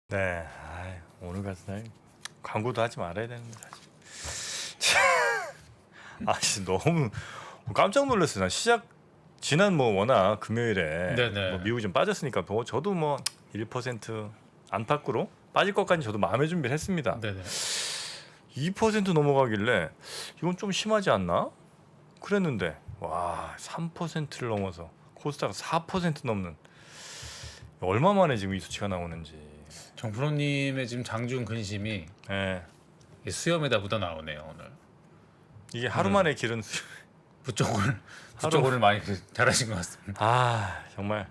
네. 오늘 같은 날 광고도 하지 말아야 되는데 사실. 아 진짜 너무 깜짝 놀랐어요. 난 시작 지난 워낙 금요일에 네네. 미국이 좀 빠졌으니까 저도 1% 안팎으로 빠질 것까지 저도 마음의 준비를 했습니다. 네네. 2% 넘어가길래 이건 좀 심하지 않나? 그랬는데 와 3%를 넘어서 코스닥 4% 넘는 얼마 만에 지금 이 수치가 나오는지. 정프로님의 지금 장중 근심이 예. 이 수염에다 묻어 나오네요 오늘. 이게 하루 만에 기른 부쩍 오늘 많이 잘하신 것 같습니다. 정말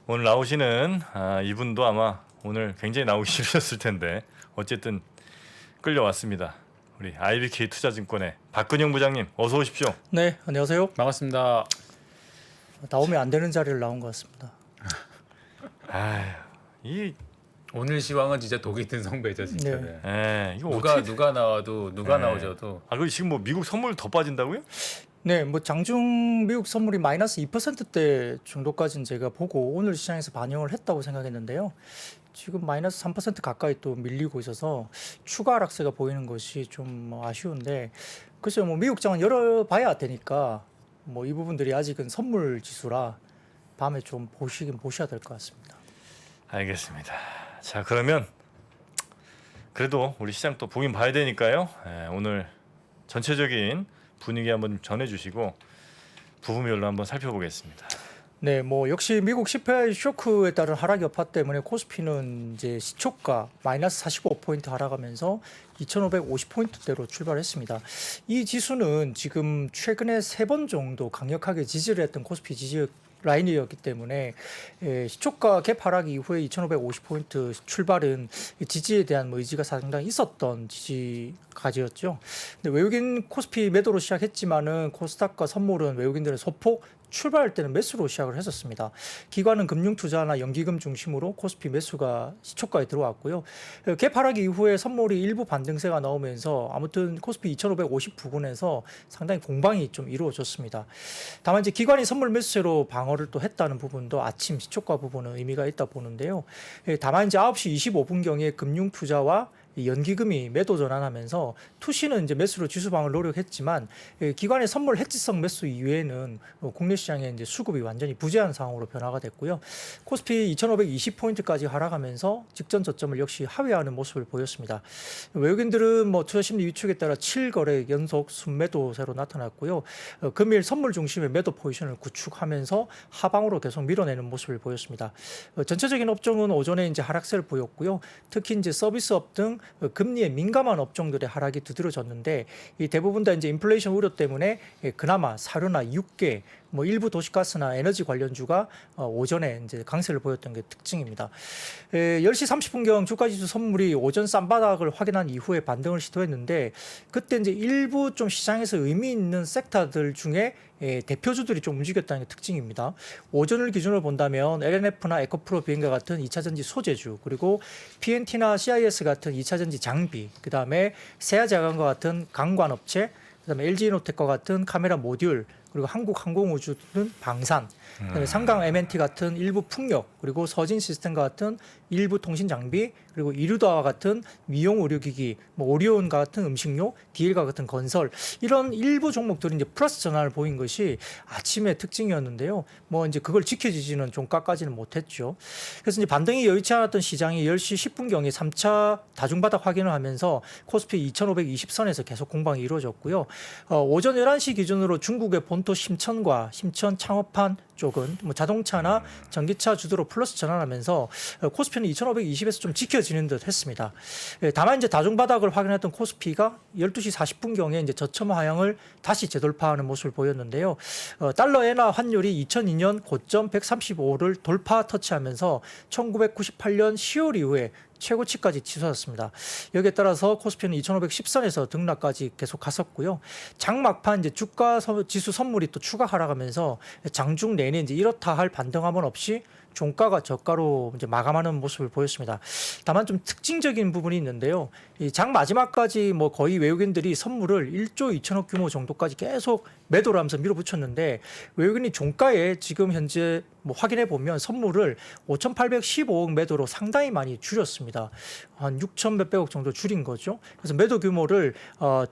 오늘 나오시는 이분도 아마 오늘 굉장히 나오기 싫으셨을 텐데 어쨌든 끌려왔습니다. 우리 IBK 투자증권의 박근영 부장님 어서 오십시오. 네, 안녕하세요. 반갑습니다. 나오면 안 되는 자리를 나온 것 같습니다. 이 오늘 시황은 진짜 독이 든 성배죠 진짜. 네. 네. 이거 누가 나와도 누가 네. 나오셔도 그리고 지금 미국 선물 더 빠진다고요? 네, 장중 미국 선물이 마이너스 2%대 정도까지는 제가 보고 오늘 시장에서 반영을 했다고 생각했는데요. 지금 마이너스 3% 가까이 또 밀리고 있어서 추가 하락세가 보이는 것이 좀 아쉬운데, 글쎄요, 미국장은 열어봐야 되니까 이 부분들이 아직은 선물 지수라 밤에 좀 보셔야 될 것 같습니다. 알겠습니다. 자 그러면 그래도 우리 시장 또 보긴 봐야 되니까요. 오늘 전체적인 분위기 한번 전해주시고 부분별로 한번 살펴보겠습니다. 네, 역시 미국 CPI 쇼크에 따른 하락 여파 때문에 코스피는 이제 시초가 마이너스 45포인트 하락하면서 2,550포인트대로 출발했습니다. 이 지수는 지금 최근에 3번 정도 강력하게 지지를 했던 코스피 지지 라인이었기 때문에 시초가 갭 하락 이후에 2,550포인트 출발은 지지에 대한 의지가 상당히 있었던 지지가지였죠. 근데 외국인 코스피 매도로 시작했지만은 코스닥과 선물은 외국인들의 소폭 출발할 때는 매수로 시작을 했었습니다. 기관은 금융투자나 연기금 중심으로 코스피 매수가 시초가에 들어왔고요. 갭 하락 이후에 선물이 일부 반등세가 나오면서 아무튼 코스피 2,550 부근에서 상당히 공방이 좀 이루어졌습니다. 다만 이제 기관이 선물 매수세로 방어를 또 했다는 부분도 아침 시초가 부분은 의미가 있다 보는데요. 다만 이제 9시 25분경에 금융투자와 연기금이 매도 전환하면서 투시는 이제 매수로 지수방을 노력했지만 기관의 선물 해지성 매수 이외에는 국내 시장의 이제 수급이 완전히 부재한 상황으로 변화가 됐고요. 코스피 2,520포인트까지 하락하면서 직전 저점을 역시 하회하는 모습을 보였습니다. 외국인들은 투자 심리 위축에 따라 7거래 연속 순매도세로 나타났고요. 금일 선물 중심의 매도 포지션을 구축하면서 하방으로 계속 밀어내는 모습을 보였습니다. 전체적인 업종은 오전에 이제 하락세를 보였고요. 특히 이제 서비스업 등 금리에 민감한 업종들의 하락이 두드러졌는데 이 대부분 다 이제 인플레이션 우려 때문에 그나마 사료나 육계 일부 도시가스나 에너지 관련주가 오전에 이제 강세를 보였던 게 특징입니다. 10시 30분경 주가지수 선물이 오전 쌈바닥을 확인한 이후에 반등을 시도했는데 그때 이제 일부 좀 시장에서 의미 있는 섹터들 중에 대표주들이 좀 움직였다는 게 특징입니다. 오전을 기준으로 본다면 LNF나 에코프로 비행과 같은 2차전지 소재주, 그리고 PNT나 CIS 같은 2차전지 장비, 그 다음에 세아자간과 같은 강관업체, 그다음에 LG이노텍과 같은 카메라 모듈, 그리고 한국항공우주는 방산, 그다음에 상강 M&T 같은 일부 풍력, 그리고 서진 시스템과 같은 일부 통신 장비, 그리고 이루다와 같은 미용 의료기기, 오리온과 같은 음식료, DL과 같은 건설, 이런 일부 종목들이 이제 플러스 전환을 보인 것이 아침의 특징이었는데요. 이제 그걸 지켜지지는 종가까지는 못했죠. 그래서 이제 반등이 여의치 않았던 시장이 10시 10분경에 3차 다중바닥 확인을 하면서 코스피 2,520선에서 계속 공방이 이루어졌고요. 오전 11시 기준으로 중국의 본토 심천과 심천 창업한 쪽은 자동차나 전기차 주도로 플러스 전환하면서 코스피는 2,520에서 좀 지켜지는 듯 했습니다. 다만 이제 다중바닥을 확인했던 코스피가 12시 40분경에 이제 저점 하향을 다시 재돌파하는 모습을 보였는데요. 달러 엔화 환율이 2002년 고점 135를 돌파 터치하면서 1998년 10월 이후에 최고치까지 치솟았습니다. 여기에 따라서 코스피는 2,510선에서 등락까지 계속 갔었고요. 장막판 이제 주가 지수 선물이 또 추가 하락하면서 장중 내내 이제 이렇다 할 반등함은 없이 종가가 저가로 이제 마감하는 모습을 보였습니다. 다만 좀 특징적인 부분이 있는데요. 이 장 마지막까지 뭐 거의 외국인들이 선물을 1조 2천억 규모 정도까지 계속 매도를 하면서 밀어붙였는데 외국인이 종가에 지금 현재 뭐 확인해 보면 선물을 5,815억 매도로 상당히 많이 줄였습니다. 한 6천 몇백억 정도 줄인 거죠. 그래서 매도 규모를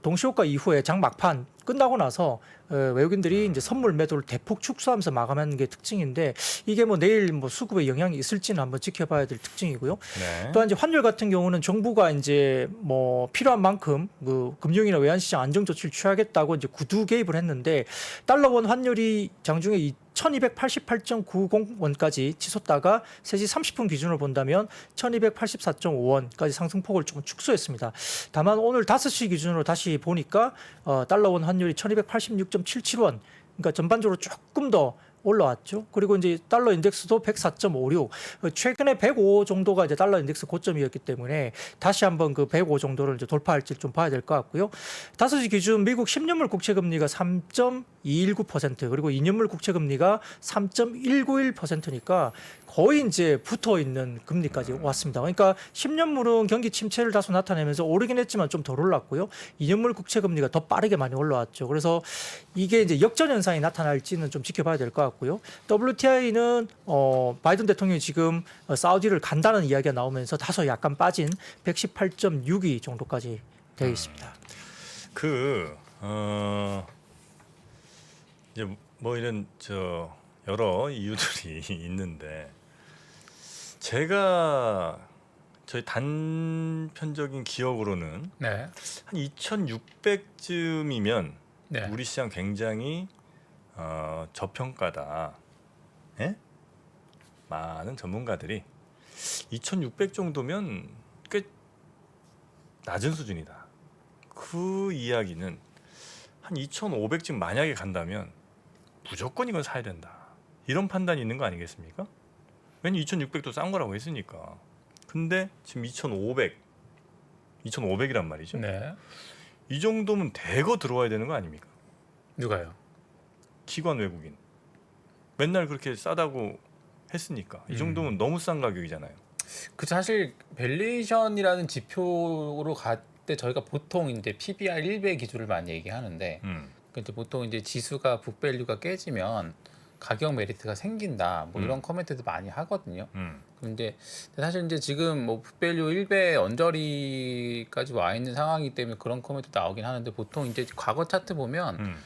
동시호가 이후에 장 막판 끝나고 나서 외국인들이 이제 선물 매도를 대폭 축소하면서 마감하는 게 특징인데 이게 뭐 내일 뭐 수급에 영향이 있을지는 한번 지켜봐야 될 특징이고요. 네. 또한 이제 환율 같은 경우는 정부가 이제 뭐 필요한 만큼 그 금융이나 외환시장 안정 조치를 취하겠다고 이제 구두 개입을 했는데 달러 원 환율이 장중에 1288.90원까지 치솟다가 3시 30분 기준으로 본다면 1284.5원까지 상승폭을 조금 축소했습니다. 다만 오늘 5시 기준으로 다시 보니까 달러 원 환율이 1286.77원, 그러니까 전반적으로 조금 더 올라왔죠. 그리고 이제 달러 인덱스도 104.56. 최근에 105 정도가 이제 달러 인덱스 고점이었기 때문에 다시 한번 그 105 정도를 이제 돌파할지 좀 봐야 될 것 같고요. 5시 기준 미국 10년물 국채 금리가 3.219% 그리고 2년물 국채 금리가 3.191%니까 거의 이제 붙어 있는 금리까지 왔습니다. 그러니까 10년물은 경기 침체를 다소 나타내면서 오르긴 했지만 좀 덜 올랐고요. 2년물 국채 금리가 더 빠르게 많이 올라왔죠. 그래서 이게 이제 역전 현상이 나타날지는 좀 지켜봐야 될 것 같고요. WTI는 바이든 대통령이 지금 사우디를 간다는 이야기가 나오면서 다소 약간 빠진 118.62 정도까지 되어 있습니다. 이제 뭐 이런 여러 이유들이 있는데 제가 저희 단편적인 기억으로는 네. 한 2,600쯤이면 네. 우리 시장 굉장히 저평가다. 예? 많은 전문가들이 2,600 정도면 꽤 낮은 수준이다. 그 이야기는 한 2,500쯤 만약에 간다면 무조건 이건 사야 된다. 이런 판단이 있는 거 아니겠습니까? 왜냐면 2,600도 싼 거라고 했으니까. 근데 지금 2,500이란 말이죠. 네. 이 정도면 대거 들어와야 되는 거 아닙니까? 누가요? 기관 외국인. 맨날 그렇게 싸다고 했으니까. 이 정도면 너무 싼 가격이잖아요. 그 사실 밸류에이션이라는 지표로 갈 때 저희가 보통 이제 PBR 1배 기준을 많이 얘기하는데 근데 보통 이제 지수가 북밸류가 깨지면 가격 메리트가 생긴다 뭐 이런 코멘트도 많이 하거든요. 근데 사실 이제 지금 뭐 북밸류 1배 언저리까지 와 있는 상황이기 때문에 그런 코멘트 나오긴 하는데 보통 이제 과거 차트 보면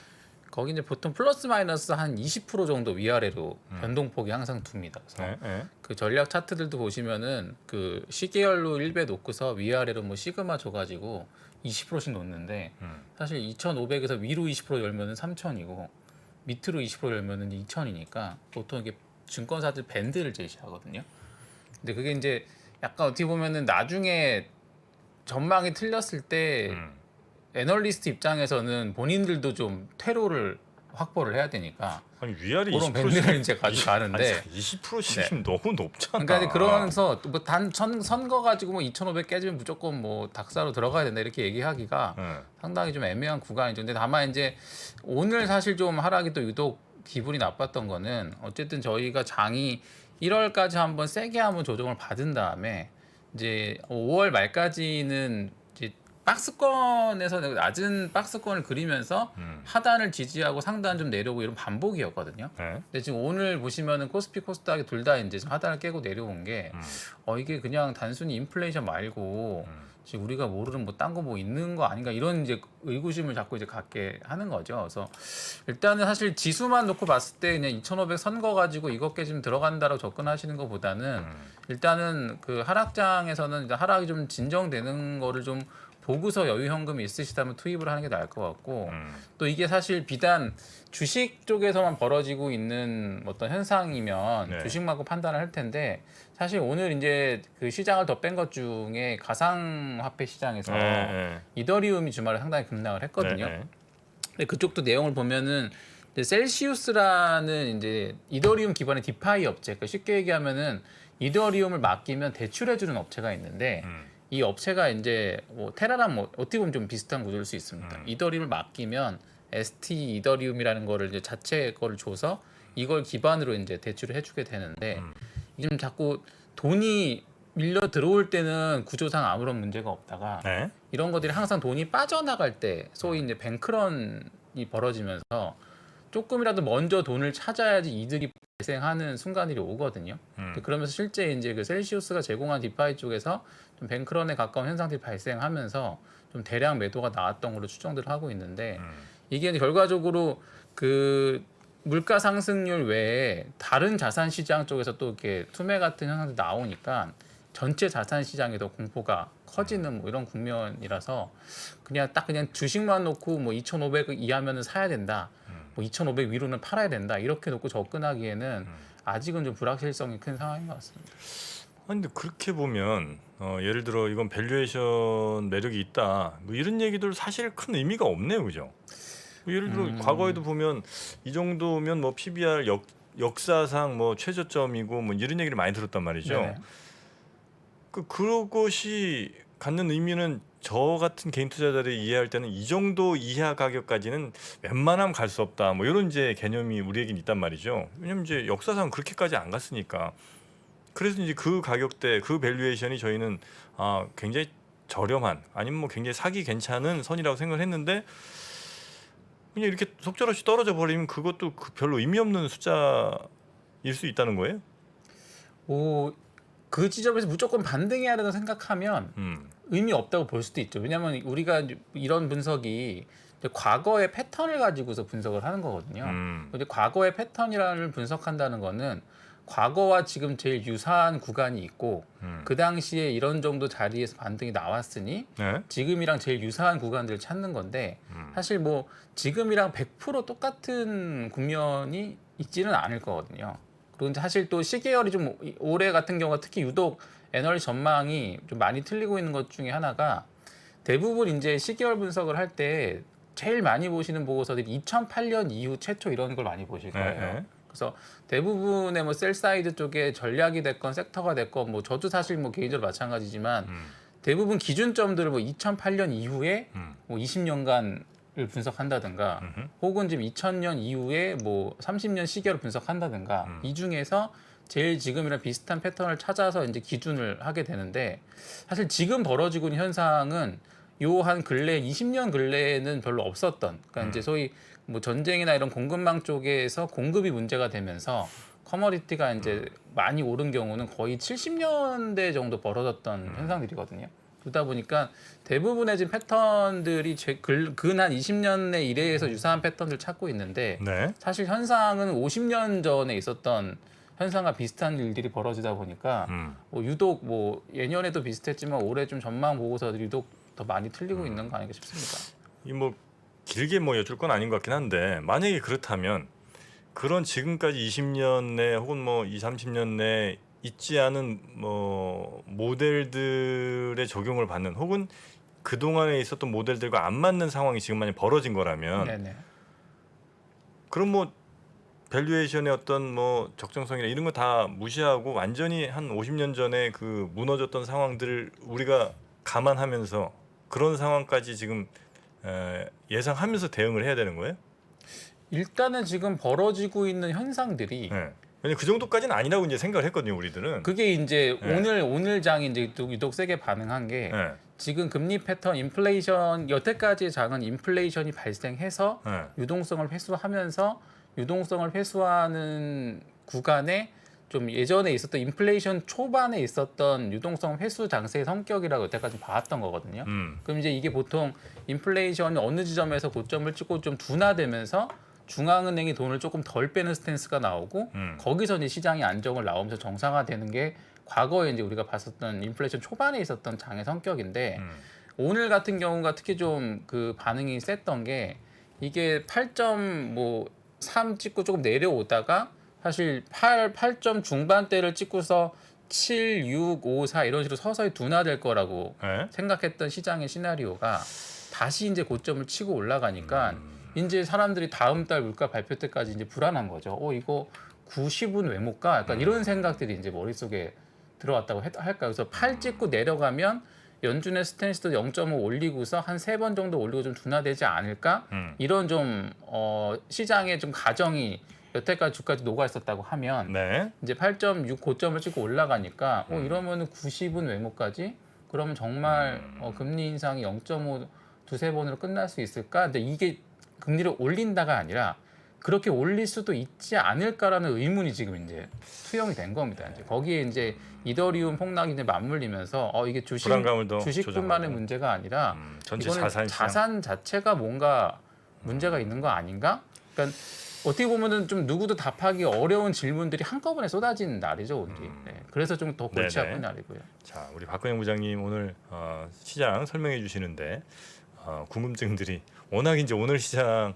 거기 이제 보통 플러스 마이너스 한 20% 정도 위아래로 변동폭이 항상 둡니다. 그래서 그 전략 차트들도 보시면은 그 시계열로 1배 놓고서 위아래로 뭐 시그마 줘가지고 20%씩 놓는데 사실 2,500에서 위로 20% 열면은 3,000이고 밑으로 20% 열면은 2,000이니까 보통 이게 증권사들 밴드를 제시하거든요. 근데 그게 이제 약간 어떻게 보면은 나중에 전망이 틀렸을 때 애널리스트 입장에서는 본인들도 좀 퇴로를 확보를 해야 되니까 아니 위아래 그런 20%씩 밴드를 이제 가져가는데 20%씩 너무 높잖아. 그러니까 그러면서 뭐 단 선거 가지고 뭐 2,500 깨지면 무조건 뭐 닭사로 들어가야 된다 이렇게 얘기하기가 상당히 좀 애매한 구간이죠. 근데 다만 이제 오늘 사실 좀 하락이 또 유독 기분이 나빴던 거는 어쨌든 저희가 장이 1월까지 한번 세게 한번 조정을 받은 다음에 이제 5월 말까지는 이제 박스권에서 낮은 박스권을 그리면서 하단을 지지하고 상단 좀 내려오고 이런 반복이었거든요. 근데 지금 오늘 보시면은 코스피 코스닥이 둘 다 이제 하단을 깨고 내려온 게 이게 그냥 단순히 인플레이션 말고 지금 우리가 모르는 뭐 딴 거 뭐 있는 거 아닌가 이런 이제 의구심을 자꾸 이제 갖게 하는 거죠. 그래서 일단은 사실 지수만 놓고 봤을 때 그냥 2,500 선거 가지고 이것 깨지면 들어간다라고 접근하시는 것보다는 일단은 그 하락장에서는 일단 하락이 좀 진정되는 거를 좀 보고서 여유 현금이 있으시다면 투입을 하는 게 나을 것 같고 또 이게 사실 비단 주식 쪽에서만 벌어지고 있는 어떤 현상이면 주식만큼 판단을 할 텐데 사실 오늘 이제 그 시장을 더 뺀 것 중에 가상화폐 시장에서 이더리움이 주말에 상당히 급락을 했거든요. 근데 그쪽도 내용을 보면은 이제 셀시우스라는 이제 이더리움 기반의 디파이 업체, 그러니까 쉽게 얘기하면은 이더리움을 맡기면 대출해주는 업체가 있는데 이 업체가 이제 뭐 테라랑 뭐 어떻게 보면 좀 비슷한 구조일 수 있습니다. 이더리움을 맡기면 ST 이더리움이라는 거를 이제 자체 거를 줘서 이걸 기반으로 이제 대출을 해주게 되는데 지금 자꾸 돈이 밀려 들어올 때는 구조상 아무런 문제가 없다가 네. 이런 것들이 항상 돈이 빠져나갈 때 소위 이제 뱅크런이 벌어지면서 조금이라도 먼저 돈을 찾아야지 이득이 발생하는 순간들이 오거든요. 그러면서 실제 이제 그 셀시우스가 제공한 디파이 쪽에서 좀 뱅크런에 가까운 현상들이 발생하면서 좀 대량 매도가 나왔던 걸로 추정들을 하고 있는데 이게 이제 결과적으로 그 물가 상승률 외에 다른 자산 시장 쪽에서 또 이렇게 투매 같은 현상들이 나오니까 전체 자산 시장에도 공포가 커지는 뭐 이런 국면이라서 그냥 주식만 놓고 뭐 2,500 이하면은 사야 된다. 뭐 2,500 위로는 팔아야 된다. 이렇게 놓고 접근하기에는 아직은 좀 불확실성이 큰 상황인 것 같습니다. 아니, 근데 그렇게 보면 예를 들어 이건 밸류에이션 매력이 있다. 뭐 이런 얘기들 사실 큰 의미가 없네요, 그죠? 뭐 예를 들어 과거에도 보면 이 정도면 뭐 PBR 역사상 뭐 최저점이고 뭐 이런 얘기를 많이 들었단 말이죠. 네네. 그것이 갖는 의미는 저 같은 개인 투자자들이 이해할 때는 이 정도 이하 가격까지는 웬만하면 갈 수 없다. 뭐 이런 이제 개념이 우리에겐 있단 말이죠. 왜냐면 이제 역사상 그렇게까지 안 갔으니까. 그래서 이제 그 가격대, 그 밸류에이션이 저희는 굉장히 저렴한 아니면 뭐 굉장히 사기 괜찮은 선이라고 생각을 했는데 그냥 이렇게 속절없이 떨어져 버리면 그것도 별로 의미 없는 숫자일 수 있다는 거예요. 그 지점에서 무조건 반등해야 된다고 생각하면 의미 없다고 볼 수도 있죠. 왜냐하면 우리가 이런 분석이 이제 과거의 패턴을 가지고서 분석을 하는 거거든요. 근데 과거의 패턴이라는 분석한다는 거는 과거와 지금 제일 유사한 구간이 있고 그 당시에 이런 정도 자리에서 반등이 나왔으니 네. 지금이랑 제일 유사한 구간들을 찾는 건데 사실 뭐 지금이랑 100% 똑같은 국면이 있지는 않을 거거든요. 그리고 사실 또 시계열이 좀 올해 같은 경우가 특히 유독 애널리스트 전망이 좀 많이 틀리고 있는 것 중에 하나가 대부분 이제 시계열 분석을 할 때 제일 많이 보시는 보고서들이 2008년 이후 최초 이런 걸 많이 보실 거예요. 네. 그래서 대부분의 뭐 셀사이드 쪽에 전략이 됐건 섹터가 됐건 뭐 저도 사실 뭐 개인적으로 마찬가지지만 대부분 기준점들을 뭐 2008년 이후에 뭐 20년간을 분석한다든가 혹은 지금 2000년 이후에 뭐 30년 시계를 분석한다든가 이 중에서 제일 지금이랑 비슷한 패턴을 찾아서 이제 기준을 하게 되는데 사실 지금 벌어지고 있는 현상은 요 한 근래 20년 근래에는 별로 없었던 그러니까 이제 소위 뭐 전쟁이나 이런 공급망 쪽에서 공급이 문제가 되면서 커머디티가 이제 많이 오른 경우는 거의 70년대 정도 벌어졌던 현상들이거든요. 그러다 보니까 대부분의 지금 패턴들이 근한 20년의 이래에서 유사한 패턴을 찾고 있는데 네. 사실 현상은 50년 전에 있었던 현상과 비슷한 일들이 벌어지다 보니까 뭐 유독 뭐 예년에도 비슷했지만 올해 좀 전망 보고서들이 유독 더 많이 틀리고 있는 거 아닌가 싶습니다. 이 뭐 길게 뭐 여쭐 건 아닌 것 같긴 한데 만약에 그렇다면 그런 지금까지 20년 내 혹은 뭐 20, 30년 내 있지 않은 뭐 모델들의 적용을 받는 혹은 그동안에 있었던 모델들과 안 맞는 상황이 지금 만약 벌어진 거라면 네네. 그럼 뭐 밸류에이션의 어떤 뭐 적정성이나 이런 거 다 무시하고 완전히 한 50년 전에 그 무너졌던 상황들을 우리가 감안하면서 그런 상황까지 지금 예상하면서 대응을 해야 되는 거예요? 일단은 지금 벌어지고 있는 현상들이 네. 왜냐 그 정도까지는 아니라고 이제 생각을 했거든요, 우리들은. 그게 이제 네. 오늘 장이 이제 유독 세게 반응한 게 네. 지금 금리 패턴 인플레이션 여태까지의 장은 인플레이션이 발생해서 네. 유동성을 회수하면서 유동성을 회수하는 구간에 좀 예전에 있었던 인플레이션 초반에 있었던 유동성 회수 장세의 성격이라고 여태까지 봐왔던 거거든요. 그럼 이제 이게 보통 인플레이션이 어느 지점에서 고점을 찍고 좀 둔화되면서 중앙은행이 돈을 조금 덜 빼는 스탠스가 나오고 거기서 이제 시장이 안정을 나오면서 정상화되는 게 과거에 이제 우리가 봤었던 인플레이션 초반에 있었던 장의 성격인데 오늘 같은 경우가 특히 좀 그 반응이 셌던 게 이게 8.3 찍고 조금 내려오다가 사실 8점 중반대를 찍고서 7, 6, 5, 4 이런 식으로 서서히 둔화될 거라고 네. 생각했던 시장의 시나리오가 다시 이제 고점을 치고 올라가니까 이제 사람들이 다음 달 물가 발표 때까지 이제 불안한 거죠. 이거 90은 왜 못 가? 약간 이런 생각들이 이제 머릿속에 들어왔다고 할까요? 그래서 8 찍고 내려가면 연준의 스탠스도 0.5 올리고서 한 3번 정도 올리고 좀 둔화되지 않을까? 이런 좀 시장의 좀 가정이 여태까지 주까지 녹아 있었다고 하면 네. 이제 8.6 고점을 찍고 올라가니까 이러면은 90은 외모까지 그러면 정말 금리 인상이 0.5 두세 번으로 끝날 수 있을까? 근데 이게 금리를 올린다가 아니라 그렇게 올릴 수도 있지 않을까라는 의문이 지금 이제 투영이 된 겁니다. 이제 거기에 이제 이더리움 폭락이 이제 맞물리면서 이게 불안감을 더 주식뿐만의 조장하고. 문제가 아니라 전체 이거는 자산 시장. 자산 자체가 뭔가 문제가 있는 거 아닌가? 그러니까 어떻게 보면은 좀 누구도 답하기 어려운 질문들이 한꺼번에 쏟아진 날이죠 오늘이. 네. 그래서 좀 더 골치 네네. 아픈 날이고요. 자, 우리 박근영 부장님 오늘 시장 설명해 주시는데 궁금증들이 워낙 이제 오늘 시장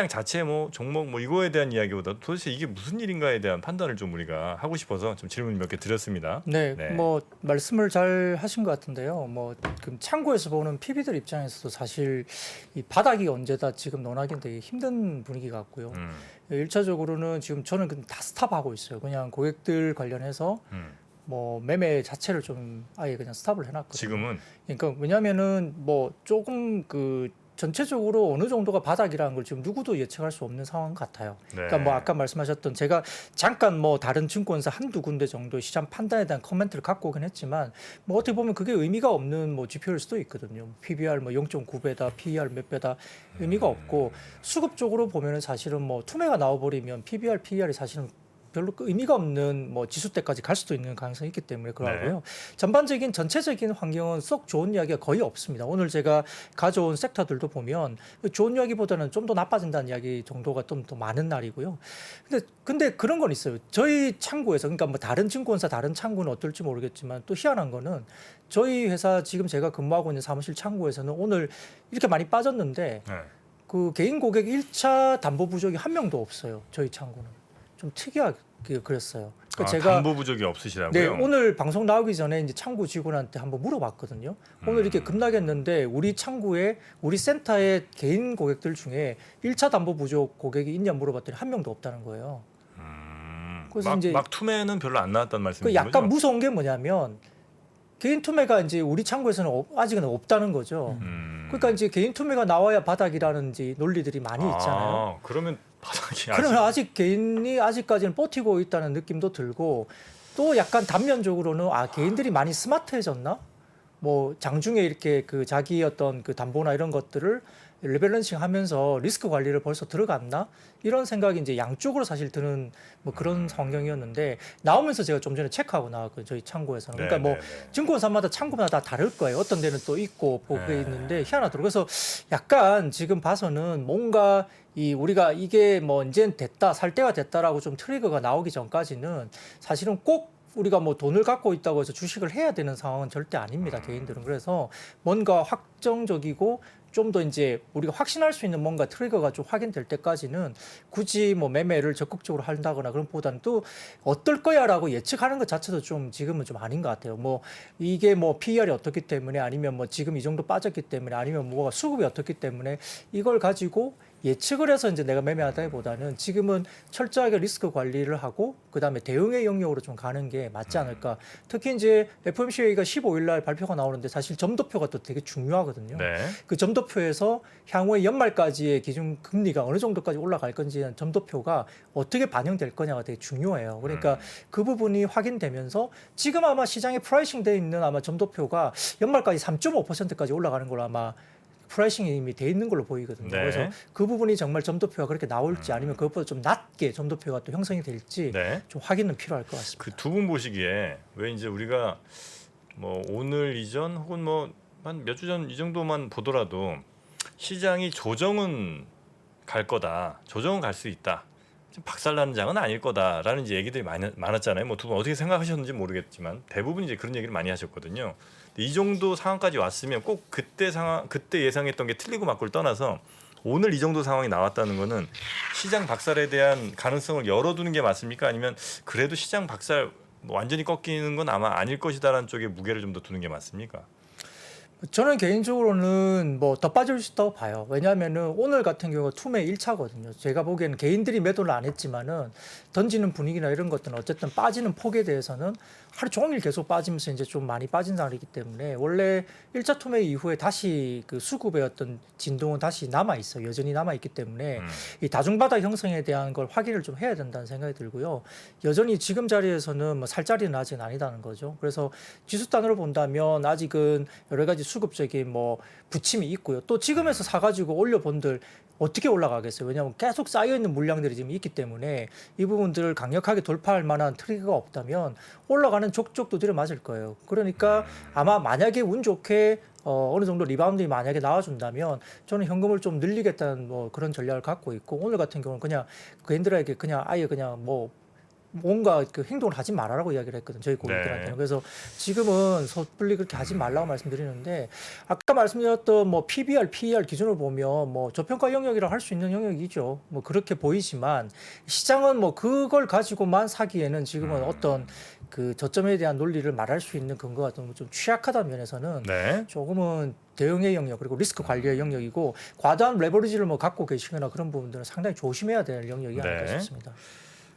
자체 뭐 종목 뭐 이거에 대한 이야기보다 도대체 이게 무슨 일인가에 대한 판단을 좀 우리가 하고 싶어서 좀 질문 몇 개 드렸습니다. 네, 네. 뭐 말씀을 잘 하신 것 같은데요. 뭐 창구에서 보는 PB들 입장에서도 사실 이 바닥이 언제다 지금 논하기는 되게 힘든 분위기 같고요. 1차적으로는 지금 저는 다 스탑하고 있어요. 그냥 고객들 관련해서 뭐 매매 자체를 좀 아예 그냥 스탑을 해놨거든요. 지금은 그러니까 왜냐하면은 뭐 조금 전체적으로 어느 정도가 바닥이라는 걸 지금 누구도 예측할 수 없는 상황 같아요. 네. 그러니까 뭐 아까 말씀하셨던 제가 잠깐 뭐 다른 증권사 한두 군데 정도 시장 판단에 대한 코멘트를 갖고 오긴 했지만 뭐 어떻게 보면 그게 의미가 없는 뭐 지표일 수도 있거든요. PBR 뭐 0.9배다, PER 몇 배다 의미가 없고 수급적으로 보면은 사실은 뭐 투매가 나와버리면 PBR, PER이 사실은 별로 의미가 없는 뭐 지수대까지 갈 수도 있는 가능성이 있기 때문에 그러고요. 전반적인 전체적인 환경은 썩 좋은 이야기가 거의 없습니다. 오늘 제가 가져온 섹터들도 보면 좋은 이야기보다는 좀 더 나빠진다는 이야기 정도가 좀 더 많은 날이고요. 근데 그런 건 있어요. 저희 창구에서 그러니까 뭐 다른 증권사 다른 창구는 어떨지 모르겠지만 또 희한한 거는 저희 회사 지금 제가 근무하고 있는 사무실 창구에서는 오늘 이렇게 많이 빠졌는데 네. 그 개인 고객 1차 담보 부족이 한 명도 없어요. 저희 창구는. 좀 특이하게 그랬어요. 그러니까 제가 담보 부족이 네, 없으시라고요? 오늘 방송 나오기 전에 이제 창구 직원한테 한번 물어봤거든요. 오늘 이렇게 급락했는데 우리 창구에 우리 센터의 개인 고객들 중에 1차 담보 부족 고객이 있냐 물어봤더니 한 명도 없다는 거예요. 그래서 이제 막 투매는 별로 안 나왔단 그 말씀이죠? 약간 무서운 게 뭐냐면 개인 투매가 이제 우리 창구에서는 아직은 없다는 거죠. 그러니까 이제 개인 투매가 나와야 바닥이라는 이제 논리들이 많이 있잖아요. 그러면 바닥이 그러면 아직 개인이 아직까지는 버티고 있다는 느낌도 들고 또 약간 단면적으로는 개인들이 많이 스마트해졌나? 뭐 장중에 이렇게 그 자기 어떤 그 담보나 이런 것들을 리밸런싱 하면서 리스크 관리를 벌써 들어갔나? 이런 생각이 이제 양쪽으로 사실 드는 뭐 그런 환경이었는데 나오면서 제가 좀 전에 체크하고 나왔거든요. 저희 창구에서는. 그러니까 뭐 증권사마다 창구마다 다 다를 거예요. 어떤 데는 또 있고 보게 있는데 희한하더라고요. 그래서 약간 지금 봐서는 뭔가 우리가 이게 뭐 이제는 됐다, 살 때가 됐다라고 좀 트리거가 나오기 전까지는 사실은 꼭 우리가 뭐 돈을 갖고 있다고 해서 주식을 해야 되는 상황은 절대 아닙니다. 개인들은. 그래서 뭔가 확정적이고 좀 더 이제 우리가 확신할 수 있는 뭔가 트리거가 좀 확인될 때까지는 굳이 뭐 매매를 적극적으로 한다거나 그런 보다는 또 어떨 거야라고 예측하는 것 자체도 좀 지금은 좀 아닌 것 같아요. 뭐 이게 뭐 PER이 어떻기 때문에 아니면 뭐 지금 이 정도 빠졌기 때문에 아니면 뭐가 수급이 어떻기 때문에 이걸 가지고 예측을 해서 이제 내가 매매하다기보다는 지금은 철저하게 리스크 관리를 하고 그다음에 대응의 영역으로 좀 가는 게 맞지 않을까. 특히 이제 FOMC가 15일 날 발표가 나오는데 사실 점도표가 또 되게 중요하거든요. 네. 그 점도표에서 향후에 연말까지의 기준 금리가 어느 정도까지 올라갈 건지는 점도표가 어떻게 반영될 거냐가 되게 중요해요. 그러니까 그 부분이 확인되면서 지금 아마 시장에 프라이싱 돼 있는 아마 점도표가 연말까지 3.5%까지 올라가는 걸로 아마 프라이싱이 이미 돼 있는 걸로 보이거든요. 네. 그래서 그 부분이 정말 점도표가 그렇게 나올지 아니면 그것보다 좀 낮게 점도표가 또 형성이 될지 네. 좀 확인은 필요할 것 같습니다. 그 두 분 보시기에 왜 이제 우리가 뭐 오늘 이전 혹은 뭐 한 몇 주 전 이 정도만 보더라도 시장이 조정은 갈 거다, 조정은 갈 수 있다, 박살나는 장은 아닐 거다라는 이제 얘기들이 많았잖아요. 뭐 두 분 어떻게 생각하셨는지 모르겠지만 대부분 이제 그런 얘기를 많이 하셨거든요. 이 정도 상황까지 왔으면 꼭 그때 예상했던 게 틀리고 맞고를 떠나서 오늘 이 정도 상황이 나왔다는 거는 시장 박살에 대한 가능성을 열어두는 게 맞습니까? 아니면 그래도 시장 박살 완전히 꺾이는 건 아마 아닐 것이다라는 쪽에 무게를 좀 더 두는 게 맞습니까? 저는 개인적으로는 뭐 더 빠질 수 있다고 봐요. 왜냐하면은 오늘 같은 경우가 투매 1차거든요. 제가 보기에는 개인들이 매도를 안 했지만은 던지는 분위기나 이런 것들은 어쨌든 빠지는 폭에 대해서는 하루 종일 계속 빠지면서 이제 좀 많이 빠진 상황이기 때문에 원래 1차 투매 이후에 다시 그 수급의 어떤 진동은 다시 남아 있어요. 여전히 남아 있기 때문에 이 다중바닥 형성에 대한 걸 확인을 좀 해야 된다는 생각이 들고요. 여전히 지금 자리에서는 뭐 살 자리는 아직 아니다는 거죠. 그래서 지수 단으로 본다면 아직은 여러 가지 수급적인 뭐 부침이 있고요. 또 지금에서 사가지고 올려본들 어떻게 올라가겠어요? 왜냐하면 계속 쌓여있는 물량들이 지금 있기 때문에 이 부분들을 강력하게 돌파할 만한 트리거가 없다면 올라가는 족족도 들여맞을 거예요. 그러니까 아마 만약에 운 좋게 어느 정도 리바운드가 만약에 나와준다면 저는 현금을 좀 늘리겠다는 뭐 그런 전략을 갖고 있고 오늘 같은 경우는 그냥 개인들에게 그냥 아예 그냥 뭐 뭔가 그 행동을 하지 말아라고 이야기를 했거든 저희 고객들한테는. 네. 그래서 지금은 섣불리 그렇게 하지 말라고 말씀드리는데 아까 말씀드렸던 뭐 PBR, PER 기준으로 보면 뭐 저평가 영역이라 할 수 있는 영역이죠. 뭐 그렇게 보이지만 시장은 뭐 그걸 가지고만 사기에는 지금은 어떤 그 저점에 대한 논리를 말할 수 있는 근거가 좀 취약하다는 면에서는 네. 조금은 대응의 영역 그리고 리스크 관리의 영역이고 과도한 레버리지를 뭐 갖고 계시거나 그런 부분들은 상당히 조심해야 될 영역이 아닐까 네. 싶습니다.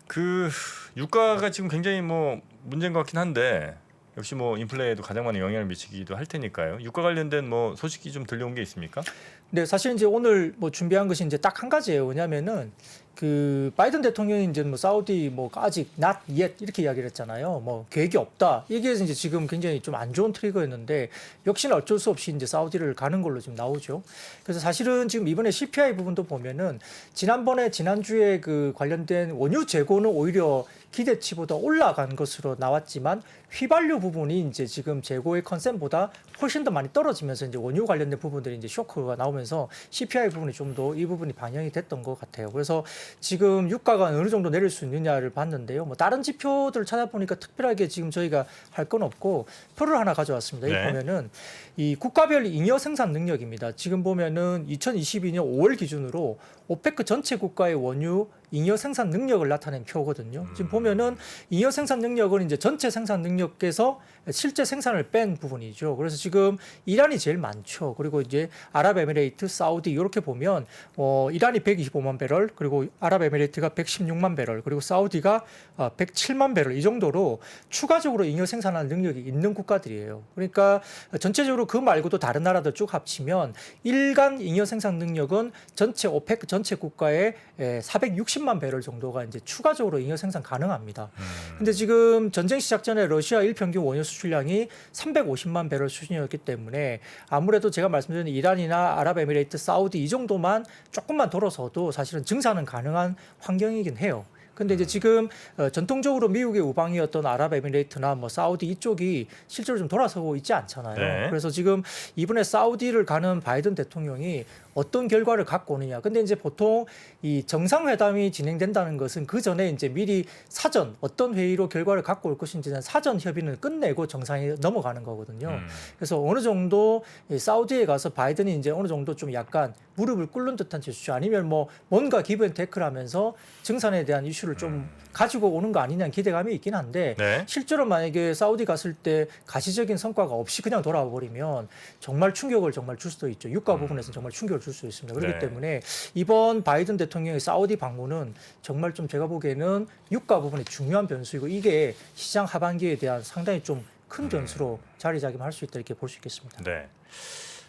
그 유가가 지금 굉장히 뭐 문제인 것 같긴 한데 역시 뭐 인플레에도 가장 많은 영향을 미치기도 할 테니까요. 유가 관련된 뭐 소식이 좀 들려온 게 있습니까? 네, 사실 이제 오늘 뭐 준비한 것이 이제 딱 한 가지예요. 뭐냐면은 그 바이든 대통령이 이제 뭐 사우디 뭐 아직 not yet 이렇게 이야기를 했잖아요. 뭐 계획이 없다. 이게 이제 지금 굉장히 좀 안 좋은 트리거였는데 역시나 어쩔 수 없이 이제 사우디를 가는 걸로 지금 나오죠. 그래서 사실은 지금 이번에 CPI 부분도 보면은 지난주에 그 관련된 원유 재고는 오히려 기대치보다 올라간 것으로 나왔지만 휘발유 부분이 이제 지금 재고의 컨센보다 훨씬 더 많이 떨어지면서 이제 원유 관련된 부분들이 이제 쇼크가 나오면서 CPI 부분이 좀 더 이 부분이 반영이 됐던 것 같아요. 그래서 지금 유가가 어느 정도 내릴 수 있느냐를 봤는데요. 뭐 다른 지표들을 찾아보니까 특별하게 지금 저희가 할 건 없고 표를 하나 가져왔습니다. 네. 여기 보면은 이 국가별 잉여 생산 능력입니다. 지금 보면은 2022년 5월 기준으로 오페크 전체 국가의 원유 잉여 생산 능력을 나타낸 표거든요. 지금 보면은 잉여 생산 능력은 이제 전체 생산 능력에서 실제 생산을 뺀 부분이죠. 그래서 지금 이란이 제일 많죠. 그리고 이제 아랍에미레이트, 사우디 이렇게 보면 이란이 125만 배럴, 그리고 아랍에미레이트가 116만 배럴, 그리고 사우디가 107만 배럴 이 정도로 추가적으로 잉여 생산하는 능력이 있는 국가들이에요. 그러니까 전체적으로 그 말고도 다른 나라들 쭉 합치면 일간 잉여 생산 능력은 전체 오페크 전체 국가의 460만 배럴 정도가 이제 추가적으로 잉여 생산 가능합니다. 근데 지금 전쟁 시작 전에 러시아 일평균 원유 수출량이 350만 배럴 수준이었기 때문에 아무래도 제가 말씀드린 이란이나 아랍에미레이트, 사우디 이 정도만 조금만 돌아서도 사실은 증산은 가능한 환경이긴 해요. 근데 이제 지금 전통적으로 미국의 우방이었던 아랍에미레이트나 뭐 사우디 이쪽이 실제로 좀 돌아서고 있지 않잖아요. 네. 그래서 지금 이번에 사우디를 가는 바이든 대통령이 어떤 결과를 갖고 오느냐. 근데 이제 보통 이 정상회담이 진행된다는 것은 그 전에 이제 미리 사전 어떤 회의로 결과를 갖고 올 것인지는 사전 협의는 끝내고 정상에 넘어가는 거거든요. 그래서 어느 정도 이 사우디에 가서 바이든이 이제 어느 정도 좀 약간 무릎을 꿇는 듯한 제스처 아니면 뭐 뭔가 기브앤테이크를 하면서 증산에 대한 이슈를 좀 가지고 오는 거 아니냐는 기대감이 있긴 한데 네. 실제로 만약에 사우디 갔을 때 가시적인 성과가 없이 그냥 돌아와 버리면 정말 충격을 정말 줄 수도 있죠. 유가 부분에서는 정말 충격을 줄 수 있습니다. 그렇기 네. 때문에 이번 바이든 대통령의 사우디 방문은 정말 좀 제가 보기에는 유가 부분이 중요한 변수이고 이게 시장 하반기에 대한 상당히 좀 큰 변수로 자리잡기할 수 있다 이렇게 볼 수 있겠습니다. 네.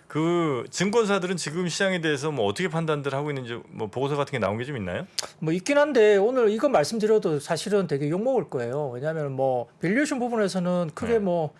그 증권사들은 지금 시장에 대해서 뭐 어떻게 판단들 하고 있는지 뭐 보고서 같은 게 나온 게 좀 있나요? 뭐 있긴 한데 오늘 이거 말씀드려도 사실은 되게 욕먹을 거예요. 왜냐하면 뭐 밸류에이션 부분에서는 크게 네. 뭐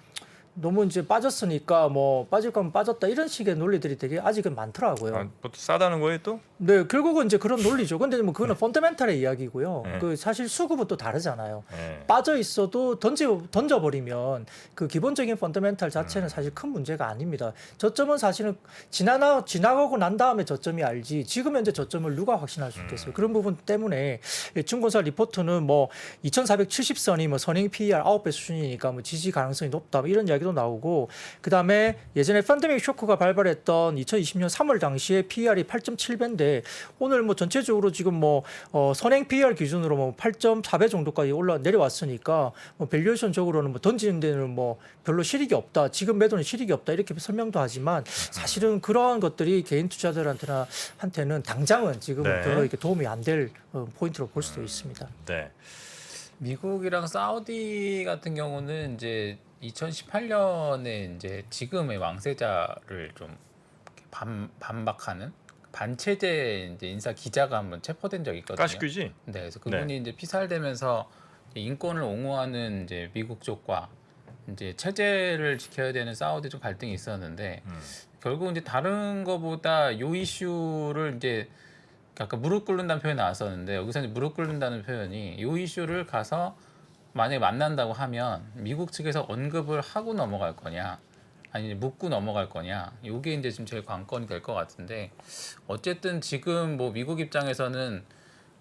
너무 이제 빠졌으니까 뭐 빠질 거면 빠졌다 이런 식의 논리들이 되게 아직은 많더라고요. 아, 뭐 싸다는 거예요 또? 네, 결국은 이제 그런 논리죠. 근데 뭐 그거는 펀더멘탈의 이야기고요. 네. 그 사실 수급은 또 다르잖아요. 네. 빠져 있어도 던져버리면 그 기본적인 펀더멘탈 자체는 사실 큰 문제가 아닙니다. 저점은 사실은 지나가고 난 다음에 저점이 알지 지금 현재 저점을 누가 확신할 수 있겠어요. 그런 부분 때문에 증권사 리포트는 뭐 2470선이 뭐 선행 PER 9배 수준이니까 뭐 지지 가능성이 높다 뭐 이런 이야기도 얘기도 나오고 그다음에 예전에 팬데믹 쇼크가 발발했던 2020년 3월 당시에 PER이 8.7배인데 오늘 뭐 전체적으로 지금 뭐 선행 PER 기준으로 뭐 8.4배 정도까지 내려왔으니까 뭐 밸류에이션적으로는 뭐 던지는 데는 뭐 별로 실익이 없다. 지금 매도는 실익이 없다. 이렇게 설명도 하지만 사실은 그러한 것들이 개인 투자들한테는 당장은 지금은 네. 별로 이렇게 도움이 안 될 포인트로 볼 수도 있습니다. 네. 미국이랑 사우디 같은 경우는 이제 2018년에 이제 지금의 왕세자를 좀 반박하는 반체제 이제 인사 기자가 한번 체포된 적이 있거든요. 가시규지? 네, 그래서 그분이 이제 피살되면서 인권을 옹호하는 이제 미국 쪽과 이제 체제를 지켜야 되는 사우디 쪽 갈등이 있었는데 결국 이제 다른 거보다 요 이슈를 이제 아까 무릎 꿇는다는 표현이 나왔었는데 여기서 이제 무릎 꿇는다는 표현이 요 이슈를 가서 만약에 만난다고 하면 미국 측에서 언급을 하고 넘어갈 거냐 아니 묻고 넘어갈 거냐 요게 이제 지금 제일 관건이 될 것 같은데 어쨌든 지금 뭐 미국 입장에서는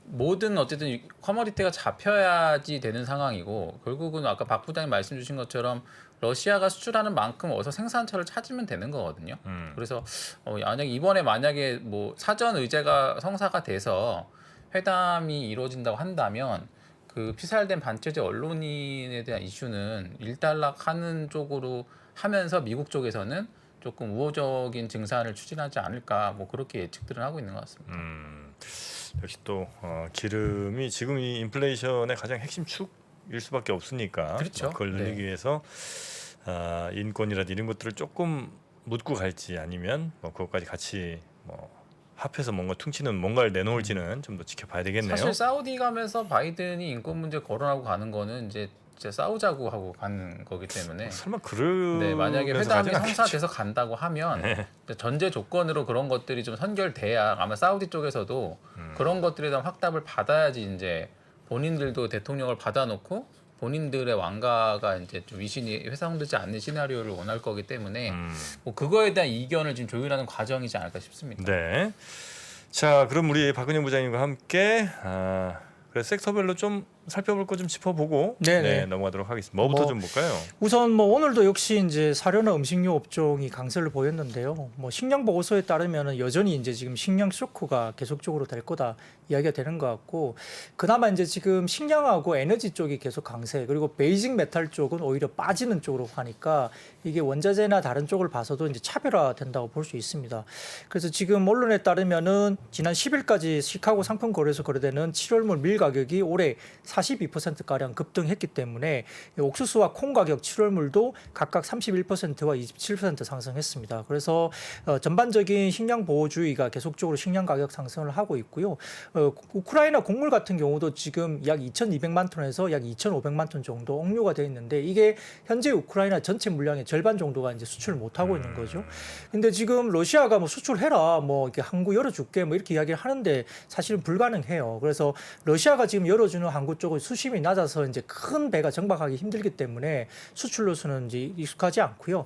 모든 어쨌든 커머디티가 잡혀야지 되는 상황이고 결국은 아까 박 부장님 말씀 주신 것처럼 러시아가 수출하는 만큼 어서 생산처를 찾으면 되는 거거든요. 그래서 만약에 뭐 사전 의제가 성사가 돼서 회담이 이루어진다고 한다면 그 피살된 반체제 언론인에 대한 이슈는 일단락하는 쪽으로 하면서 미국 쪽에서는 조금 우호적인 증산을 추진하지 않을까 뭐 그렇게 예측들은 하고 있는 것 같습니다. 역시 또 기름이 지금 이 인플레이션의 가장 핵심 축일 수밖에 없으니까 그렇죠. 그걸 늘리기 네. 위해서 인권이라든지 이런 것들을 조금 묻고 갈지 아니면 뭐 그것까지 같이 뭐 합해서 뭔가 퉁치는 뭔가를 내놓을지는 좀 더 지켜봐야 되겠네요. 사실 사우디 가면서 바이든이 인권 문제 거론하고 가는 거는 이제 진짜 싸우자고 하고 가는 거기 때문에 설마 그를 네, 만약에 회담이 성사돼서 간다고 하면 네. 전제 조건으로 그런 것들이 좀 선결돼야 아마 사우디 쪽에서도 그런 것들에 대한 확답을 받아야지 이제 본인들도 대통령을 받아놓고 본인들의 왕가가 이제 좀 위신이 훼손되지 않는 시나리오를 원할 거기 때문에 뭐 그거에 대한 이견을 지금 조율하는 과정이지 않을까 싶습니다. 네. 자, 그럼 우리 박은영 부장님과 함께 그래서 섹터별로 좀 살펴볼 거 좀 짚어보고 네네. 넘어가도록 하겠습니다. 뭐부터 뭐, 좀 볼까요? 우선 뭐 오늘도 역시 이제 사료나 음식료 업종이 강세를 보였는데요. 뭐 식량 보고서에 따르면은 여전히 이제 지금 식량 쇼크가 계속적으로 될 거다 이야기가 되는 것 같고 그나마 이제 지금 식량하고 에너지 쪽이 계속 강세 그리고 베이직 메탈 쪽은 오히려 빠지는 쪽으로 가니까 이게 원자재나 다른 쪽을 봐서도 이제 차별화된다고 볼 수 있습니다. 그래서 지금 언론에 따르면은 지난 10일까지 시카고 상품 거래소 거래되는 7월물 밀 가격이 올해 42%가량 급등했기 때문에 옥수수와 콩 가격 7월물도 각각 31%와 27% 상승했습니다. 그래서 전반적인 식량 보호주의가 계속적으로 식량 가격 상승을 하고 있고요. 우크라이나 곡물 같은 경우도 지금 약 2,200만 톤에서 약 2,500만 톤 정도 억류가 되어 있는데 이게 현재 우크라이나 전체 물량의 절반 정도가 이제 수출을 못 하고 있는 거죠. 근데 지금 러시아가 뭐 수출해라 뭐 이렇게 항구 열어줄게 뭐 이렇게 이야기를 하는데 사실은 불가능해요. 그래서 러시아가 지금 열어주는 항구 쪽은 수심이 낮아서 이제 큰 배가 정박하기 힘들기 때문에 수출로서는 이제 익숙하지 않고요.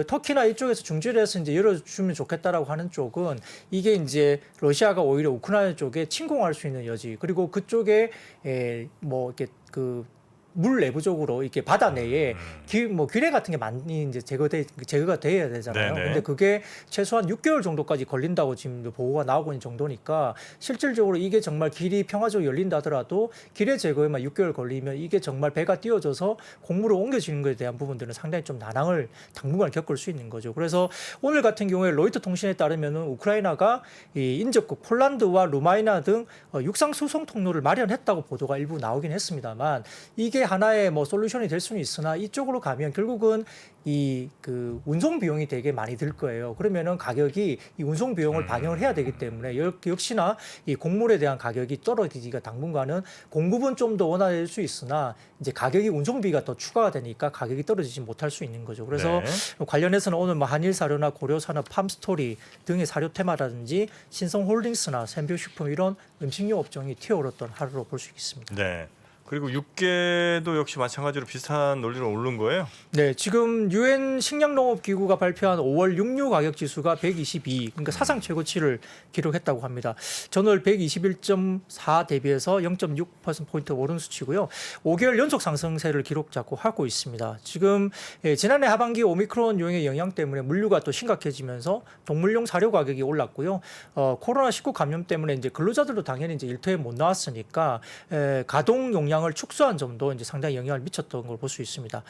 터키나 이쪽에서 중재를 해서 이제 열어주면 좋겠다라고 하는 쪽은 이게 이제 러시아가 오히려 우크라이나 쪽에 침공할 수 있는 여지 그리고 그쪽에 뭐 이렇게 물 내부적으로 이렇게 바다 내에 규례 같은 게 많이 이제 제거가 돼야 되잖아요. 네네. 근데 그게 최소한 6개월 정도까지 걸린다고 지금 보고가 나오고 있는 정도니까 실질적으로 이게 정말 길이 평화적으로 열린다 하더라도 규례 제거에만 6개월 걸리면 이게 정말 배가 띄워져서 곡물로 옮겨지는 것에 대한 부분들은 상당히 좀 난항을 당분간 겪을 수 있는 거죠. 그래서 오늘 같은 경우에 로이터 통신에 따르면은 우크라이나가 이 인접국 폴란드와 루마니아 등 육상 수송 통로를 마련했다고 보도가 일부 나오긴 했습니다만 이게 하나의 뭐 솔루션이 될 수는 있으나 이쪽으로 가면 결국은 이 운송 비용이 되게 많이 들 거예요. 그러면은 가격이 이 운송 비용을 반영을 해야 되기 때문에 역시나 이 곡물에 대한 가격이 떨어지기가 당분간은 공급은 좀 더 원활할 수 있으나 이제 가격이 운송비가 더 추가가 되니까 가격이 떨어지지 못할 수 있는 거죠. 그래서 관련해서는 오늘 뭐 한일 사료나 고려산업, 팜스토리 등의 사료 테마라든지 신성홀딩스나 샘뷰식품 이런 음식료 업종이 튀어오랐던 하루로 볼 수 있습니다. 네. 그리고 육계도 역시 마찬가지로 비슷한 논리로 오른 거예요. 네, 지금 유엔 식량농업기구가 발표한 5월 육류 가격 지수가 122, 그러니까 사상 최고치를 기록했다고 합니다. 전월 121.4 대비해서 0.6%포인트 오른 수치고요. 5개월 연속 상승세를 기록 하고 있습니다. 지금 지난해 하반기 오미크론 유행의 영향 때문에 물류가 또 심각해지면서 동물용 사료 가격이 올랐고요. 코로나19 감염 때문에 이제 근로자들도 당연히 이제 일터에 못 나왔으니까 가동 용량을 축소한 점도 이제 상당히 영향을 미쳤던 걸 볼 수 있습니다.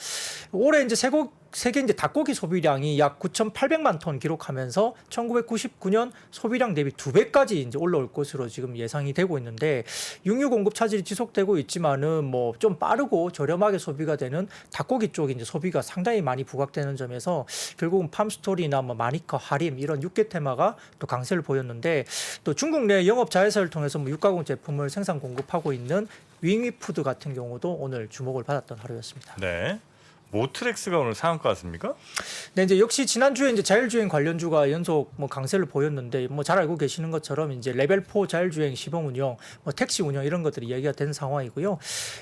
올해 이제 세계 이제 닭고기 소비량이 약 9,800만 톤 기록하면서 1999년 소비량 대비 2배까지 이제 올라올 것으로 지금 예상이 되고 있는데 육류 공급 차질이 지속되고 있지만은 뭐 좀 빠르고 저렴하게 소비가 되는 닭고기 쪽이 이제 소비가 상당히 많이 부각되는 점에서 결국은 팜스토리나 뭐 마니커, 하림 이런 육계 테마가 또 강세를 보였는데 또 중국 내 영업 자회사를 통해서 뭐 육가공 제품을 생산 공급하고 있는 윙위푸드 같은 경우도 오늘 주목을 받았던 하루였습니다. 네. 모트렉스가 오늘 상한가 같습니까? 네, 이제 역시 지난주에 이제 자율주행 관련주가 연속 뭐 강세를 보였는데 뭐 잘 알고 계시는 것처럼 이제 레벨 4 자율주행 시범 운영, 뭐 택시 운영 이런 것들이 얘기가 된 상황이고요.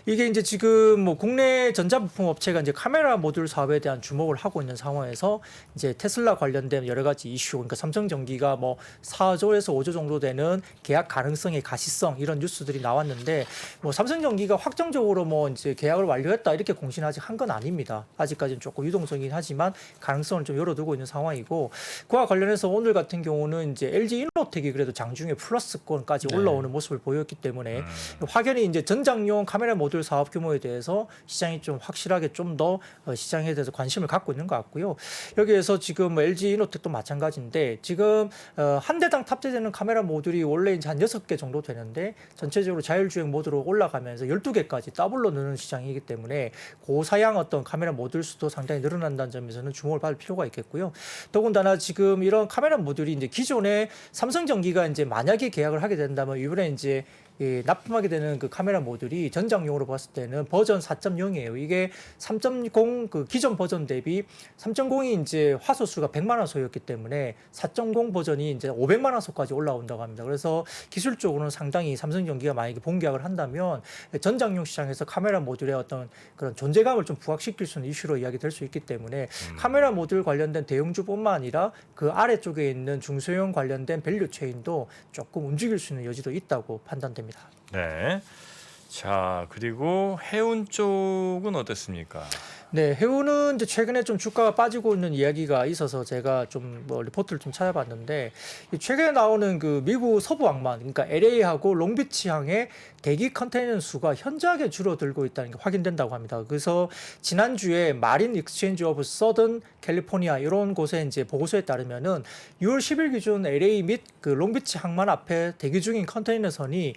이게 이제 지금 뭐 국내 전자부품 업체가 이제 카메라 모듈 사업에 대한 주목을 하고 있는 상황에서 이제 테슬라 관련된 여러 가지 이슈, 그러니까 삼성전기가 뭐 4조에서 5조 정도 되는 계약 가능성의 가시성 이런 뉴스들이 나왔는데 뭐 삼성전기가 확정적으로 뭐 이제 계약을 완료했다 이렇게 공신 아직 한 건 아닙니다. 아직까지는 조금 유동성이긴 하지만 가능성을 좀 열어두고 있는 상황이고 그와 관련해서 오늘 같은 경우는 이제 LG 이노텍이 그래도 장중에 플러스권까지 올라오는 모습을 보였기 때문에 확연히 이제 전장용 카메라 모듈 사업 규모에 대해서 시장이 좀 확실하게 좀 더 시장에 대해서 관심을 갖고 있는 것 같고요. 여기에서 지금 LG 이노텍도 마찬가지인데 지금 한 대당 탑재되는 카메라 모듈이 원래 이제 한 6개 정도 되는데 전체적으로 자율주행 모드로 올라가면서 12개까지 더블로 느는 시장이기 때문에 고사양 어떤 카메라 모듈 수도 상당히 늘어난다는 점에서는 주목을 받을 필요가 있겠고요. 더군다나 지금 이런 카메라 모듈이 이제 기존에 삼성전기가 이제 만약에 계약을 하게 된다면 이번에 이제 납품하게 되는 그 카메라 모듈이 전장용으로 봤을 때는 버전 4.0이에요. 이게 3.0 그 기존 버전 대비 3.0이 이제 화소수가 100만 화소였기 때문에 4.0 버전이 이제 500만 화소까지 올라온다고 합니다. 그래서 기술적으로는 상당히 삼성전기가 만약에 본계약을 한다면 전장용 시장에서 카메라 모듈의 어떤 그런 존재감을 좀 부각시킬 수 있는 이슈로 이야기될 수 있기 때문에 카메라 모듈 관련된 대형주뿐만 아니라 그 아래쪽에 있는 중소형 관련된 밸류 체인도 조금 움직일 수 있는 여지도 있다고 판단됩니다. 네. 자, 그리고 해운 쪽은 어땠습니까? 네, 해운은 이제 최근에 좀 주가가 빠지고 있는 이야기가 있어서 제가 좀 뭐 리포트를 좀 찾아봤는데 최근에 나오는 그 미국 서부 항만, 그러니까 LA하고 롱비치항의 대기 컨테이너 수가 현저하게 줄어들고 있다는 게 확인된다고 합니다. 그래서 지난주에 마린 익스체인지 오브 서던 캘리포니아 이런 곳에 이제 보고서에 따르면은 6월 10일 기준 LA 및 그 롱비치 항만 앞에 대기 중인 컨테이너 선이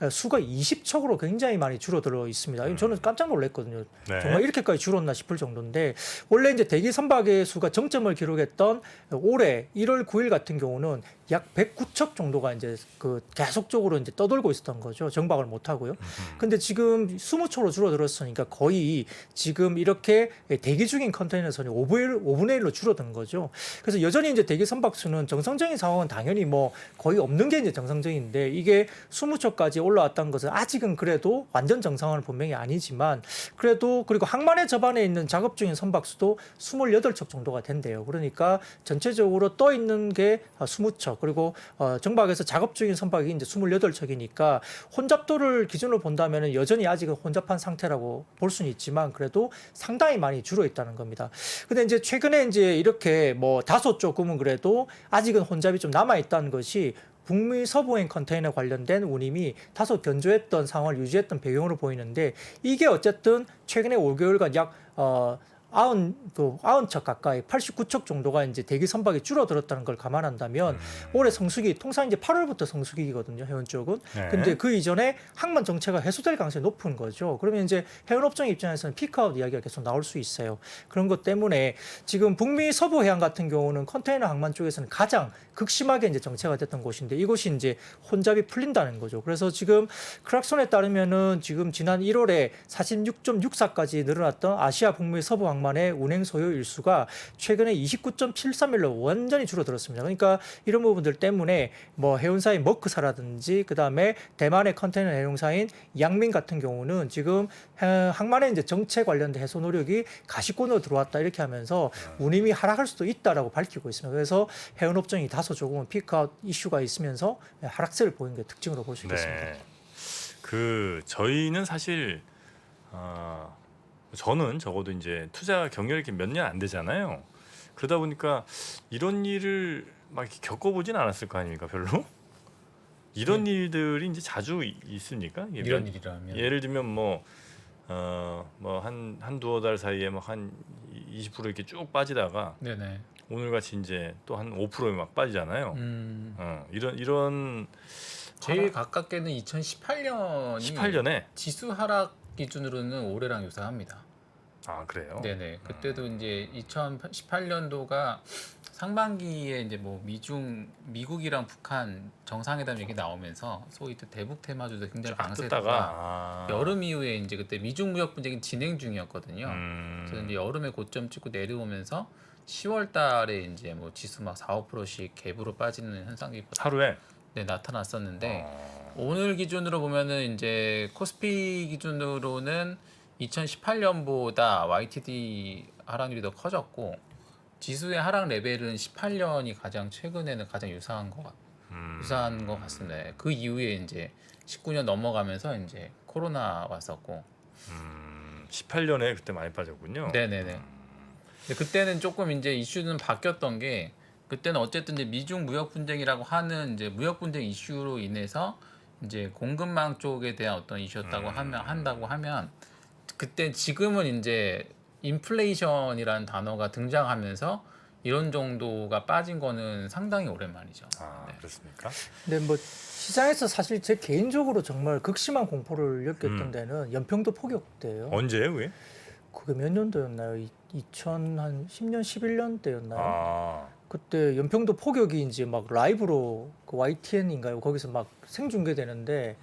수가 20척으로 굉장히 많이 줄어들어 있습니다. 저는 깜짝 놀랐거든요. 네. 정말 이렇게까지 줄었나 싶을 정도인데 원래 이제 대기 선박의 수가 정점을 기록했던 올해 1월 9일 같은 경우는 약 109척 정도가 이제 그 계속적으로 이제 떠돌고 있었던 거죠. 정박을 못 하고요. 근데 지금 20척으로 줄어들었으니까 거의 지금 이렇게 대기 중인 컨테이너 선이 5분의 1로 줄어든 거죠. 그래서 여전히 이제 대기 선박 수는 정상적인 상황은 당연히 뭐 거의 없는 게 이제 정상적인데 이게 20척까지 올라왔다는 것은 아직은 그래도 완전 정상화는 분명히 아니지만 그래도 그리고 항만의 접안에 있는 작업 중인 선박 수도 28척 정도가 된대요. 그러니까 전체적으로 떠 있는 게 20척 그리고 정박에서 작업 중인 선박이 이제 28척이니까 혼잡도를 기준으로 본다면 여전히 아직은 혼잡한 상태라고 볼 수는 있지만 그래도 상당히 많이 줄어 있다는 겁니다. 근데 이제 최근에 이제 이렇게 뭐 다소 조금은 그래도 아직은 혼잡이 좀 남아 있다는 것이 북미 서부행 컨테이너 관련된 운임이 다소 견조했던 상황을 유지했던 배경으로 보이는데 이게 어쨌든 최근에 5개월간 약 90척 가까이 89척 정도가 이제 대기 선박이 줄어들었다는 걸 감안한다면 올해 성수기 통상 이제 8월부터 성수기거든요. 해운 쪽은. 네. 근데 그 이전에 항만 정체가 해소될 가능성이 높은 거죠. 그러면 이제 해운 업종 입장에서는 피크아웃 이야기가 계속 나올 수 있어요. 그런 것 때문에 지금 북미 서부 해안 같은 경우는 컨테이너 항만 쪽에서는 가장 극심하게 이제 정체가 됐던 곳인데 이곳이 이제 혼잡이 풀린다는 거죠. 그래서 지금 크락손에 따르면은 지금 지난 1월에 46.64까지 늘어났던 아시아 북미 서부 항만 장만의 운행 소요 일수가 최근에 29.73일로 완전히 줄어들었습니다. 그러니까 이런 부분들 때문에 뭐 해운사인 머크사라든지 그다음에 대만의 컨테이너 해운사인 양민 같은 경우는 지금 항만의 이제 정체 관련된 해소 노력이 가시권으로 들어왔다 이렇게 하면서 운임이 하락할 수도 있다라고 밝히고 있습니다. 그래서 해운 업종이 다소 조금은 피크아웃 이슈가 있으면서 하락세를 보이는 게 특징으로 볼 수 있겠습니다. 네. 저희는 사실 저는 적어도 이제 투자 경력이 몇 년 안 되잖아요. 그러다 보니까 이런 일을 막 이렇게 겪어보진 않았을 거 아닙니까, 별로? 이런 일들이 이제 자주 있습니까? 이게 이런 일이라면 예를 들면 뭐 한 두어 달 사이에 막 한 20% 이렇게 쭉 빠지다가 네네. 오늘 같이 이제 또 한 5%에 막 빠지잖아요. 이런 제일 가깝게는 2018년이 18년에 지수 하락 기준으로는 올해랑 유사합니다. 아 그래요? 네네. 그때도 이제 2018년도가 상반기에 이제 뭐 미국이랑 북한 정상회담 얘기 나오면서 소위 대북 테마주도 굉장히 쫙 강세다가 떴다가 여름 이후에 이제 그때 미중 무역 분쟁이 진행 중이었거든요. 그래서 이제 여름에 고점 찍고 내려오면서 10월달에 이제 뭐 지수 막 4~5%씩 갭으로 빠지는 현상이 하루에 네, 나타났었는데 오늘 기준으로 보면은 이제 코스피 기준으로는 2018년보다 YTD 하락률이 더 커졌고 지수의 하락 레벨은 18년이 가장 최근에는 가장 유사한 것 같습니다. 그 이후에 이제 19년 넘어가면서 이제 코로나 왔었고 18년에 그때 많이 빠졌군요. 네네네. 근데 그때는 조금 이제 이슈는 바뀌었던 게 그때는 어쨌든 이제 미중 무역 분쟁이라고 하는 이제 무역 분쟁 이슈로 인해서 이제 공급망 쪽에 대한 어떤 이슈였다고 하면 그때 지금은 이제 인플레이션이라는 단어가 등장하면서 이런 정도가 빠진 거는 상당히 오랜만이죠. 네. 그렇습니까? 근데 뭐 시장에서 사실 제 개인적으로 정말 극심한 공포를 느꼈던 데는 연평도 포격 때예요. 언제예요, 그게? 그게 몇 년도였나요? 2010년, 11년 때였나요? 아, 그때 연평도 포격이 이제 막 라이브로 그 YTN인가요? 거기서 막 생중계되는데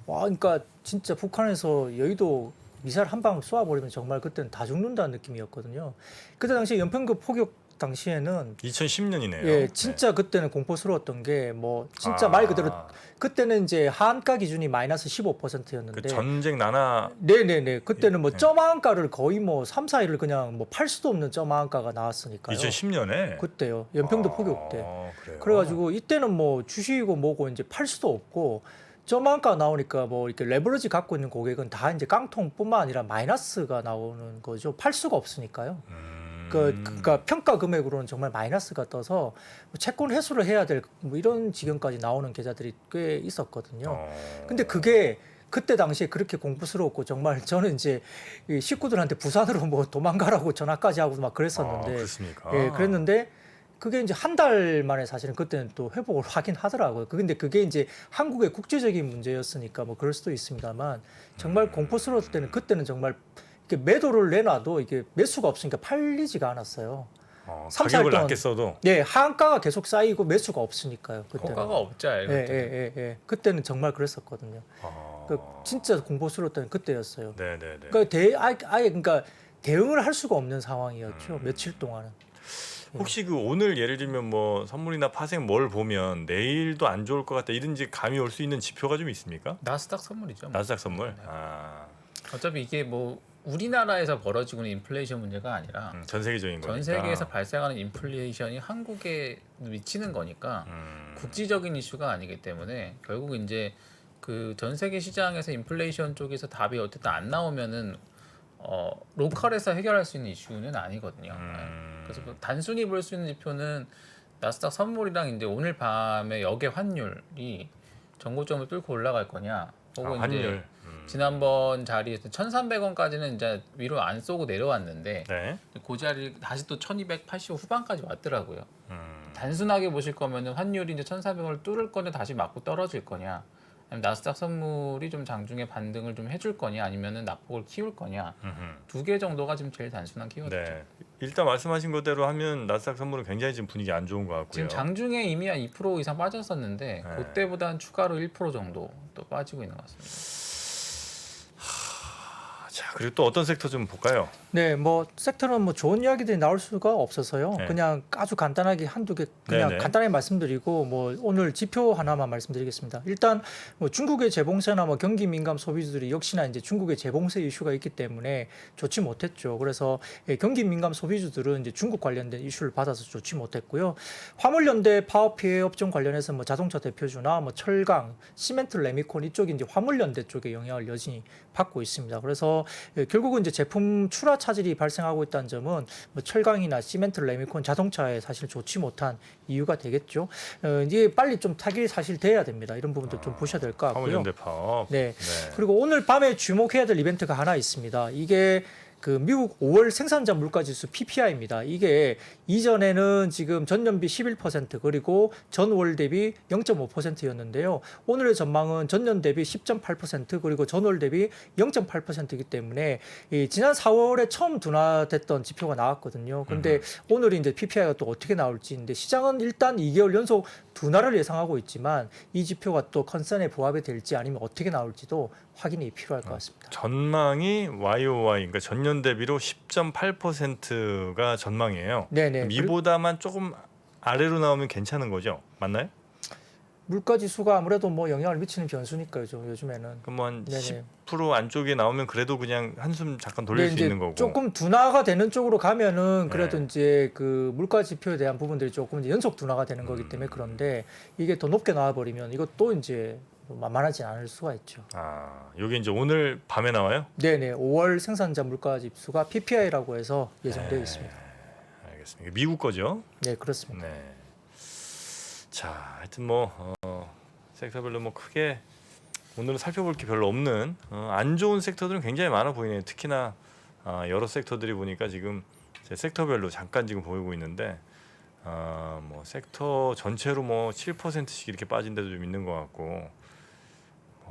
와, 그러니까 진짜 북한에서 여의도 미사일 한 방 쏘아버리면 정말 그때는 다 죽는다는 느낌이었거든요. 그때 당시 연평도 포격 당시에는 2010년이네요. 예, 진짜 그때는 공포스러웠던 게 뭐 진짜 말 그대로 그때는 이제 한가 기준이 마이너스 15%였는데 그 전쟁 나나 네네네. 그때는 뭐 네. 점한가를 거의 뭐 3, 4일을 그냥 뭐 팔 수도 없는 점한가가 나왔으니까요. 2010년에 그때요. 연평도 포격 때. 그래요? 그래가지고 이때는 뭐 주식이고 뭐고 이제 팔 수도 없고 점한가 나오니까 뭐 이렇게 레버리지 갖고 있는 고객은 다 이제 깡통뿐만 아니라 마이너스가 나오는 거죠. 팔 수가 없으니까요. 그러니까 평가 금액으로는 정말 마이너스가 떠서 뭐 채권 회수를 해야 될 뭐 이런 지경까지 나오는 계좌들이 꽤 있었거든요. 근데 그게 그때 당시에 그렇게 공포스러웠고 정말 저는 이제 이 식구들한테 부산으로 뭐 도망가라고 전화까지 하고 막 그랬었는데 그렇습니까? 예, 그랬는데 그게 이제 한 달 만에 사실은 그때는 또 회복을 하긴 하더라고요. 근데 그게 이제 한국의 국제적인 문제였으니까 뭐 그럴 수도 있습니다만 정말 공포스러웠을 때는 그때는 정말 이렇게 매도를 내놔도 이게 매수가 없으니까 팔리지가 않았어요. 가격을 낮게 써도 예, 하한가가 계속 쌓이고 매수가 없으니까요. 그때는. 호가가 없죠. 예. 그때는 정말 그랬었거든요. 그러니까 진짜 공포스러웠던 그때였어요. 네네네. 그러니까 아예 그러니까 대응을 할 수가 없는 상황이었죠. 며칠 동안은. 혹시 그 오늘 예를 들면 뭐 선물이나 파생 뭘 보면 내일도 안 좋을 것 같다 이런지 감이 올 수 있는 지표가 좀 있습니까? 나스닥 선물이죠. 나스닥 선물. 네. 어차피 이게 뭐 우리나라에서 벌어지고 있는 인플레이션 문제가 아니라 전 세계적인 거니까. 전 세계에서 발생하는 인플레이션이 한국에 미치는 거니까 국지적인 이슈가 아니기 때문에 결국 이제 그 전 세계 시장에서 인플레이션 쪽에서 답이 어쨌든 안 나오면은 로컬에서 해결할 수 있는 이슈는 아니거든요. 그래서 단순히 볼 수 있는 지표는 나스닥 선물이랑 이제 오늘 밤에 역의 환율이 전고점을 뚫고 올라갈 거냐, 혹은 환율. 이제 지난번 자리에서 1,300원까지는 이제 위로 안 쏘고 내려왔는데 네. 그 자리 다시 또 1,280 후반까지 왔더라고요. 단순하게 보실 거면은 환율이 이제 1,400원을 뚫을 거냐 다시 맞고 떨어질 거냐, 아니면 나스닥 선물이 좀 장중에 반등을 좀 해줄 거냐, 아니면은 낙폭을 키울 거냐, 두 개 정도가 지금 제일 단순한 키워드죠. 네. 일단 말씀하신 것대로 하면 나스닥 선물은 굉장히 지금 분위기 안 좋은 것 같고요. 지금 장중에 이미 한 2% 이상 빠졌었는데 네. 그때보다 한 추가로 1% 정도 또 빠지고 있는 것 같습니다. 자, 그리고 또 어떤 섹터 좀 볼까요? 네, 뭐 섹터는 뭐 좋은 이야기들이 나올 수가 없어서요. 네. 그냥 아주 간단하게 한두 개 그냥 네네. 간단하게 말씀드리고 뭐 오늘 지표 하나만 말씀드리겠습니다. 일단 뭐 중국의 재봉세나 뭐 경기 민감 소비주들이 역시나 이제 중국의 재봉세 이슈가 있기 때문에 좋지 못했죠. 그래서 경기 민감 소비주들은 이제 중국 관련된 이슈를 받아서 좋지 못했고요. 화물연대 파업 피해 업종 관련해서 뭐 자동차 대표주나 뭐 철강, 시멘트, 레미콘 이쪽이 이제 화물연대 쪽에 영향을 여전히 받고 있습니다. 그래서 결국은 이제 제품 출하 차질이 발생하고 있다는 점은 뭐 철강이나 시멘트, 레미콘, 자동차에 사실 좋지 못한 이유가 되겠죠. 이제 빨리 좀 타결이 사실 돼야 됩니다. 이런 부분도 좀 보셔야 될 것 같고요. 화물연대 파업. 네. 그리고 오늘 밤에 주목해야 될 이벤트가 하나 있습니다. 이게 그 미국 5월 생산자 물가지수 PPI입니다. 이게 이전에는 지금 전년비 11% 그리고 전월 대비 0.5%였는데요. 오늘의 전망은 전년 대비 10.8% 그리고 전월 대비 0.8%이기 때문에 이 지난 4월에 처음 둔화됐던 지표가 나왔거든요. 근데 오늘이 이제 PPI가 또 어떻게 나올지인데 시장은 일단 2개월 연속 둔화를 예상하고 있지만 이 지표가 또 컨센에 부합이 될지 아니면 어떻게 나올지도 확인이 필요할 것 같습니다. 전망이 YOY 그러니까 전년 대비로 10.8%가 전망이에요. 네네. 미보다만 조금 아래로 나오면 괜찮은 거죠? 맞나요? 물가 지수가 아무래도 뭐 영향을 미치는 변수니까요. 요즘에는. 그럼 한 네네. 10% 안쪽에 나오면 그래도 그냥 한숨 잠깐 돌릴 수 이제 있는 거고. 조금 둔화가 되는 쪽으로 가면은 그래도 네. 이제 그 물가 지표에 대한 부분들이 조금 이제 연속 둔화가 되는 거기 때문에 그런데 이게 더 높게 나와 버리면 이것도 이제 만만하지 않을 수가 있죠. 아, 이게 이제 오늘 밤에 나와요? 네네. 5월 생산자 물가 지수가 PPI라고 해서 예정되어 있습니다. 알겠습니다. 이게 미국 거죠? 네, 그렇습니다. 네. 자, 하여튼 뭐 섹터별로 뭐 크게 오늘은 살펴볼 게 별로 없는 안 좋은 섹터들은 굉장히 많아 보이네요. 특히나 여러 섹터들이 보니까 지금 제 섹터별로 잠깐 지금 보이고 있는데 뭐 섹터 전체로 뭐 7%씩 이렇게 빠진 데도 좀 있는 것 같고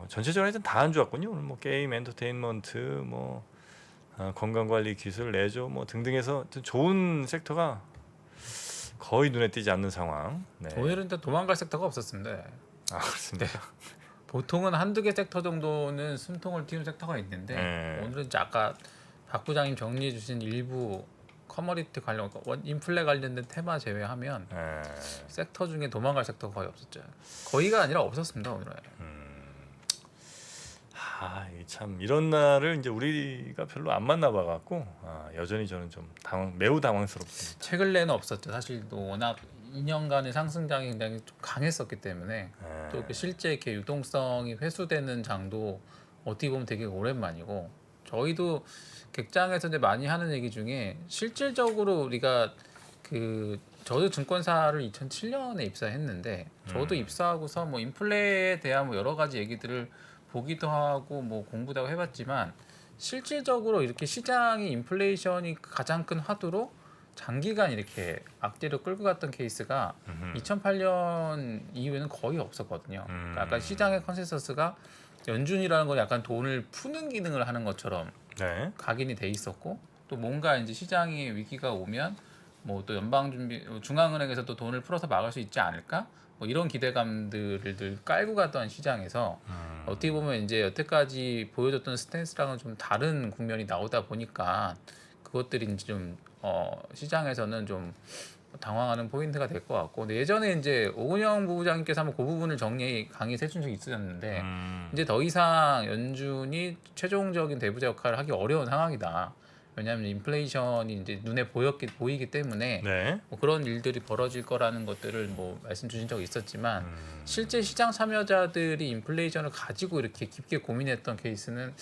전체적으로 하여튼 다 안 좋았군요. 오늘 뭐 게임, 엔터테인먼트, 뭐 건강관리, 기술, 레저 뭐 등등해서 하여튼 좋은 섹터가 거의 눈에 띄지 않는 상황. 네. 오늘은 또 도망갈 섹터가 없었습니다. 아 그렇습니다. 보통은 한두 개 섹터 정도는 숨통을 틔운 섹터가 있는데 네. 오늘은 이제 아까 박 부장님 정리해 주신 일부 커머디티 관련 인플레 관련된 테마 제외하면 네. 섹터 중에 도망갈 섹터가 거의 없었죠. 거의가 아니라 없었습니다 오늘은. 이참 이런 날을 이제 우리가 별로 안 만나봐 갖고 여전히 저는 좀 매우 당황스럽습니다. 최근에는 없었죠. 사실 또 워낙 2년간의 상승장이 굉장히 좀 강했었기 때문에 네. 또 그 실제 이렇게 유동성이 회수되는 장도 어떻게 보면 되게 오랜만이고 저희도 객장에서 이제 많이 하는 얘기 중에 실질적으로 우리가 그 저도 증권사를 2007년에 입사했는데 저도 입사하고서 뭐 인플레에 대한 뭐 여러 가지 얘기들을 보기도 하고 뭐 공부도 하고 해봤지만 실질적으로 이렇게 시장이 인플레이션이 가장 큰 화두로 장기간 이렇게 악재로 끌고 갔던 케이스가 2008년 이후에는 거의 없었거든요. 그러니까 약간 시장의 컨센서스가 연준이라는 건 약간 돈을 푸는 기능을 하는 것처럼 네. 각인이 돼 있었고 또 뭔가 이제 시장에 위기가 오면 뭐 또 연방준비 중앙은행에서 또 돈을 풀어서 막을 수 있지 않을까? 뭐 이런 기대감들을 늘 깔고 갔던 시장에서 어떻게 보면 이제 여태까지 보여줬던 스탠스랑은 좀 다른 국면이 나오다 보니까 그것들이 이제 좀 시장에서는 좀 당황하는 포인트가 될 것 같고 근데 예전에 이제 오은영 부부장님께서 한번 그 부분을 강의 해준 적이 있었는데 이제 더 이상 연준이 최종적인 대부자 역할을 하기 어려운 상황이다. 왜냐하면 인플레이션이 이제 눈에 보이기 때문에 네. 뭐 그런 일들이 벌어질 거라는 것들을 뭐 말씀 주신 적이 있었지만 실제 시장 참여자들이 인플레이션을 가지고 이렇게 깊게 고민했던 케이스는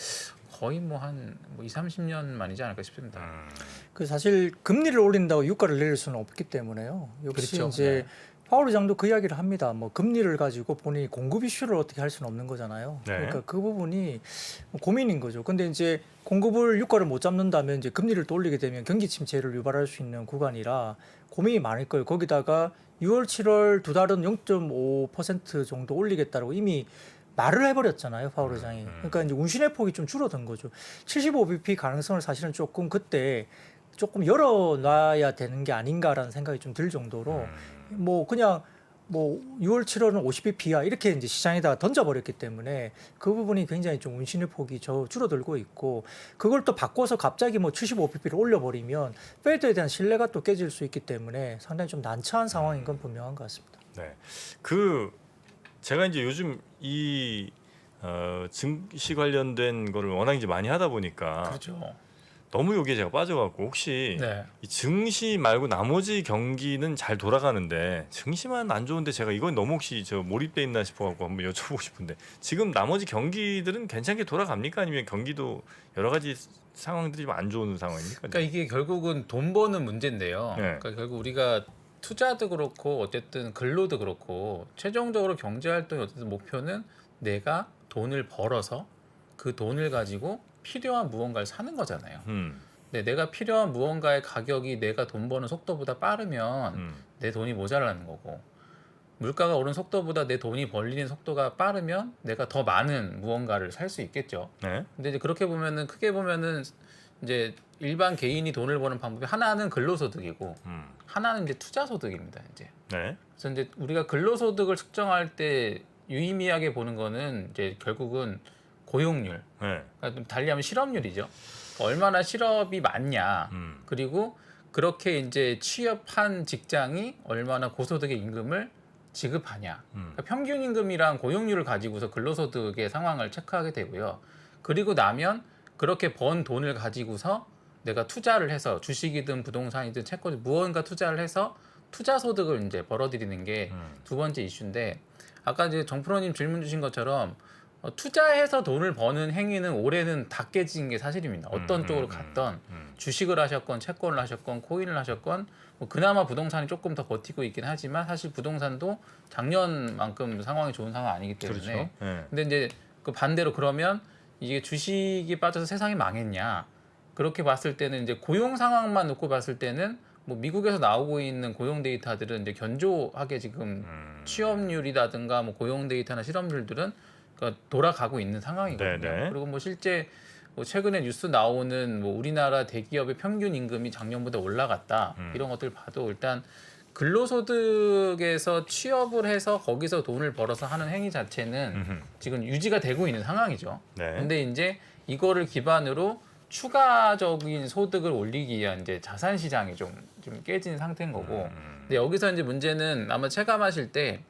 거의 뭐 한 20-30년 만이지 않을까 싶습니다. 그 사실 금리를 올린다고 유가를 내릴 수는 없기 때문에요. 역시 그렇죠. 이제 파월 의장도 그 이야기를 합니다. 뭐 금리를 가지고 본인이 공급 이슈를 어떻게 할 수는 없는 거잖아요. 네. 그러니까 그 부분이 고민인 거죠. 근데 이제 공급을 유가를 못 잡는다면 이제 금리를 또 올리게 되면 경기 침체를 유발할 수 있는 구간이라 고민이 많을 거예요. 거기다가 6월, 7월 두 달은 0.5% 정도 올리겠다고 이미 말을 해버렸잖아요, 파월 의장이. 그러니까 이제 운신의 폭이 좀 줄어든 거죠. 75bp 가능성을 사실은 조금 그때 조금 열어놔야 되는 게 아닌가라는 생각이 좀 들 정도로 뭐 그냥 뭐 6월 7월은 50bp야 이렇게 이제 시장에다가 던져버렸기 때문에 그 부분이 굉장히 좀 운신의 폭이 줄어들고 있고 그걸 또 바꿔서 갑자기 뭐 75bp를 올려버리면 페드에 대한 신뢰가 또 깨질 수 있기 때문에 상당히 좀 난처한 상황인 건 분명한 것 같습니다. 네. 제가 이제 요즘 이 증시 관련된 거를 워낙 이제 많이 하다 보니까 그렇죠. 너무 여기에 제가 빠져갖고 혹시 네. 이 증시 말고 나머지 경기는 잘 돌아가는데 증시만 안 좋은데 제가 이건 너무 혹시 몰입돼 있나 싶어갖고 한번 여쭤보고 싶은데 지금 나머지 경기들은 괜찮게 돌아갑니까? 아니면 경기도 여러 가지 상황들이 좀 안 좋은 상황입니까? 그러니까 이게 결국은 돈 버는 문제인데요. 네. 그러니까 결국 우리가 투자도 그렇고 어쨌든 근로도 그렇고 최종적으로 경제 활동의 어쨌든 목표는 내가 돈을 벌어서 그 돈을 가지고 필요한 무언가를 사는 거잖아요. 근데 내가 필요한 무언가의 가격이 내가 돈 버는 속도보다 빠르면 내 돈이 모자라는 거고 물가가 오른 속도보다 내 돈이 벌리는 속도가 빠르면 내가 더 많은 무언가를 살 수 있겠죠. 네. 근데 이제 그렇게 보면은 크게 보면은 이제 일반 개인이 돈을 버는 방법이 하나는 근로소득이고 하나는 이제 투자소득입니다. 이제 네. 그래서 이제 우리가 근로소득을 측정할 때 유의미하게 보는 거는 이제 결국은 고용률, 네. 그러니까 좀 달리하면 실업률이죠. 얼마나 실업이 많냐, 그리고 그렇게 이제 취업한 직장이 얼마나 고소득의 임금을 지급하냐. 그러니까 평균 임금이랑 고용률을 가지고서 근로소득의 상황을 체크하게 되고요. 그리고 나면 그렇게 번 돈을 가지고서 내가 투자를 해서 주식이든 부동산이든 채권이든 무언가 투자를 해서 투자소득을 이제 벌어들이는 게 두 번째 이슈인데 아까 이제 정프로님 질문 주신 것처럼 투자해서 돈을 버는 행위는 올해는 다 깨진 게 사실입니다. 어떤 쪽으로 갔던 주식을 하셨건 채권을 하셨건 코인을 하셨건 뭐 그나마 부동산이 조금 더 버티고 있긴 하지만 사실 부동산도 작년만큼 상황이 좋은 상황 아니기 때문에 그렇죠. 네. 근데 이제 그 반대로 그러면 이게 주식이 빠져서 세상이 망했냐 그렇게 봤을 때는 이제 고용 상황만 놓고 봤을 때는 뭐 미국에서 나오고 있는 고용 데이터들은 이제 견조하게 지금 취업률이라든가 뭐 고용 데이터나 실업률들은 그러니까 돌아가고 있는 상황이거든요. 네네. 그리고 뭐 실제 뭐 최근에 뉴스 나오는 뭐 우리나라 대기업의 평균 임금이 작년보다 올라갔다 이런 것들 봐도 일단 근로소득에서 취업을 해서 거기서 돈을 벌어서 하는 행위 자체는 지금 유지가 되고 있는 상황이죠. 네. 근데 이제 이거를 기반으로 추가적인 소득을 올리기 위한 이제 자산 시장이 좀 깨진 상태인 거고. 근데 여기서 이제 문제는 아마 체감하실 때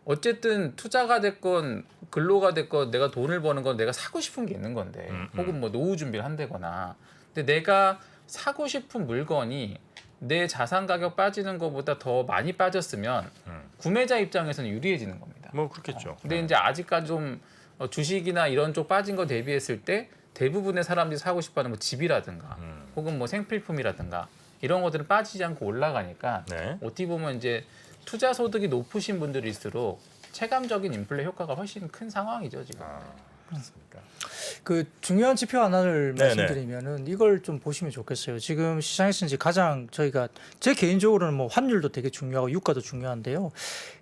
어쨌든 투자가 됐건 근로가 됐건 내가 돈을 버는 건 내가 사고 싶은 게 있는 건데 혹은 뭐 노후 준비를 한다거나 근데 내가 사고 싶은 물건이 내 자산 가격 빠지는 것보다 더 많이 빠졌으면 구매자 입장에서는 유리해지는 겁니다. 뭐 그렇겠죠. 근데 이제 아직까지 좀 주식이나 이런 쪽 빠진 거 대비했을 때 대부분의 사람들이 사고 싶어하는 뭐 집이라든가 혹은 뭐 생필품이라든가 이런 것들은 빠지지 않고 올라가니까 네. 어떻게 보면 이제 투자 소득이 높으신 분들일수록 체감적인 인플레 효과가 훨씬 큰 상황이죠 지금. 그렇습니까? 그 중요한 지표 하나를 네네. 말씀드리면은 이걸 좀 보시면 좋겠어요. 지금 시장에서 이제 가장 저희가 제 개인적으로는 뭐 환율도 되게 중요하고 유가도 중요한데요.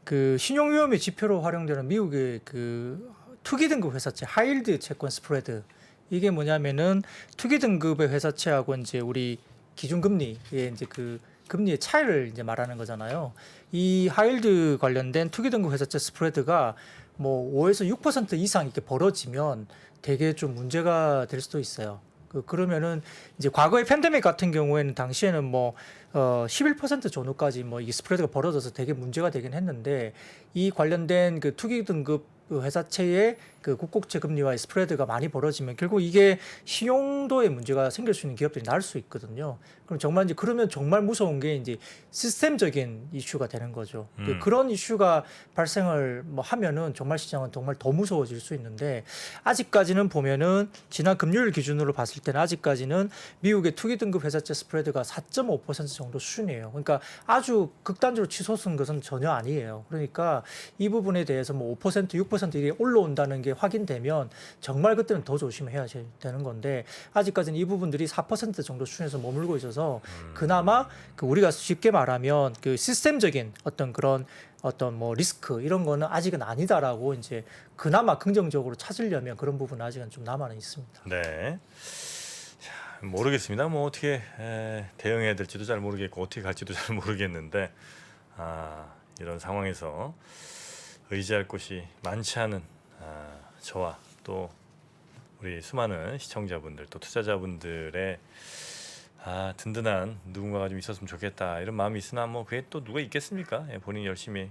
그 신용 위험의 지표로 활용되는 미국의 그 투기 등급 회사채 하이힐드 채권 스프레드 이게 뭐냐면은 투기 등급의 회사채하고 이제 우리 기준 금리의 이제 그 금리의 차이를 이제 말하는 거잖아요. 이 하이힐드 관련된 투기 등급 회사채 스프레드가 뭐 5에서 6% 이상 이렇게 벌어지면 되게 좀 문제가 될 수도 있어요. 그러면은 이제 과거의 팬데믹 같은 경우에는 당시에는 뭐 11% 전후까지 뭐 이 스프레드가 벌어져서 되게 문제가 되긴 했는데 이 관련된 그 투기 등급 회사채의 그 국고채 금리와의 스프레드가 많이 벌어지면 결국 이게 신용도에 문제가 생길 수 있는 기업들이 나올 수 있거든요. 그럼 정말 이제 그러면 정말 무서운 게 이제 시스템적인 이슈가 되는 거죠. 그런 이슈가 발생을 뭐 하면은 정말 시장은 정말 더 무서워질 수 있는데 아직까지는 보면은 지난 금요일 기준으로 봤을 때는 아직까지는 미국의 투기 등급 회사채 스프레드가 4.5% 정도 수준이에요. 그러니까 아주 극단적으로 치솟은 것은 전혀 아니에요. 그러니까 이 부분에 대해서 뭐 5%, 6% 이게 올라온다는 게 확인되면 정말 그때는 더 조심해야 되는 건데 아직까지는 이 부분들이 4% 정도 수준에서 머물고 있어서 그나마 그 우리가 쉽게 말하면 그 시스템적인 어떤 그런 어떤 뭐 리스크 이런 거는 아직은 아니다라고 이제 그나마 긍정적으로 찾으려면 그런 부분은 아직은 좀 남아는 있습니다. 네. 자, 모르겠습니다. 뭐 어떻게 대응해야 될지도 잘 모르겠고 어떻게 갈지도 잘 모르겠는데 이런 상황에서 의지할 곳이 많지 않은 저와 또 우리 수많은 시청자분들 또 투자자분들의 든든한 누군가가 좀 있었으면 좋겠다 이런 마음이 있으나 뭐 그게 또 누가 있겠습니까? 예, 본인이 열심히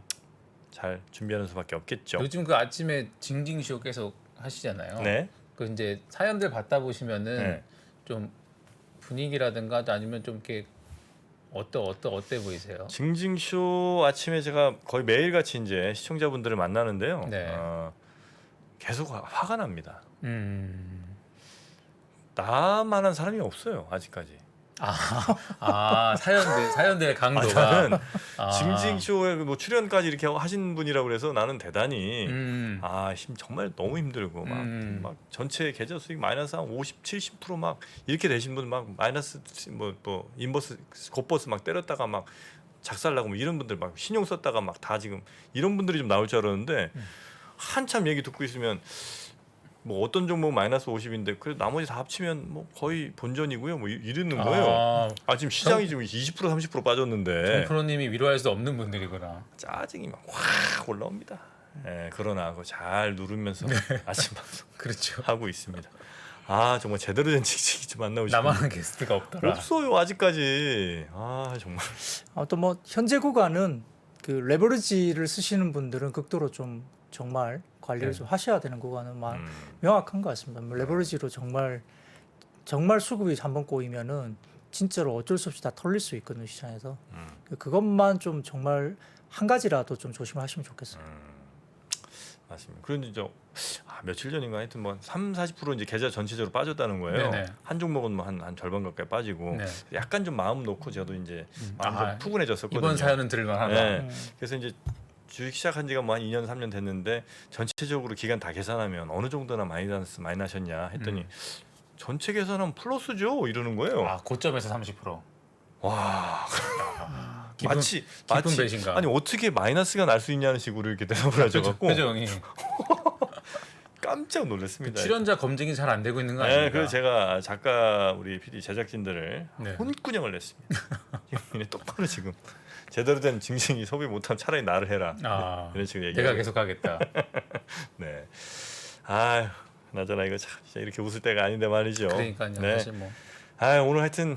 잘 준비하는 수밖에 없겠죠. 요즘 그 아침에 징징쇼 계속 하시잖아요. 네. 그 이제 사연들 받다 보시면은 네. 좀 분위기라든가 아니면 좀 이렇게 어때 보이세요? 징징쇼 아침에 제가 거의 매일같이 이제 시청자분들을 만나는데요. 네. 계속 화가 납니다. 나만한 사람이 없어요 아직까지. 사연들의 강도가. 나는 징징쇼에 뭐 출연까지 이렇게 하신 분이라고 그래서 나는 대단히 정말 너무 힘들고 막 전체 계좌 수익 마이너스 한 50, 70% 이렇게 되신 분 마이너스 뭐 인버스 곱버스 때렸다가 작살나고 이런 분들 신용 썼다가 다 지금 이런 분들이 좀 나올 줄 알았는데 한참 얘기 듣고 있으면 뭐 어떤 종목 마이너스 50인데 그 나머지 다 합치면 뭐 거의 본전이고요. 뭐 이러는 거예요. 지금 시장이 지금 20% 30% 빠졌는데 정프로님이 위로할 수 없는 분들이구나. 짜증이 확 올라옵니다. 그러나 그거 잘 누르면서 아침 방송 그렇죠. 하고 있습니다. 정말 제대로 된 칙칙이 좀 안 나오시고 나만한 게스트가 없더라. 없어요 아직까지. 정말. 또 뭐 현재 구간은 그 레버리지를 쓰시는 분들은 극도로 좀 정말 관리를 좀 하셔야 되는 구간은 명확한 것 같습니다. 뭐 레버리지로 정말 수급이 한번 꼬이면은 진짜로 어쩔 수 없이 다 털릴 수 있거든요 시장에서. 그것만 좀 정말 한 가지라도 좀 조심하시면 좋겠어요. 맞습니다. 그런데 이제 며칠 전인가 하여튼 뭐 30-40% 이제 계좌 전체적으로 빠졌다는 거예요. 네네. 한 종목은 뭐 한 절반 가까이 빠지고 네. 약간 좀 마음 놓고 저도 이제 마음 좀 푸근해졌었거든요. 이번 사연은 들을만하다. 그래서 이제 주식 시작한 지가 뭐 한 2년 3년 됐는데 전체적으로 기간 다 계산하면 어느 정도나 많이 나셨냐 했더니 전체 계산하면 플러스죠 이러는 거예요. 고점에서 30%. 와. 기분 배신감. 아니 어떻게 마이너스가 날 수 있냐는 식으로 이렇게 대답을 하셔갖고 표정이. 깜짝 놀랐습니다. 출연자 검증이 잘 안 되고 있는 거 아닙니까? 그래서 제가 작가 우리 PD 제작진들을 네. 혼꾸녕을 냈습니다. 이거 똑바로 지금 제대로 된 징징이 소비 못하면 차라리 나를 해라. 이런 식으로 얘기하고. 내가 계속 하겠다. 네. 나저나 이거 참 진짜 이렇게 웃을 때가 아닌데 말이죠. 그러니까요. 네. 사실 뭐. 오늘 하여튼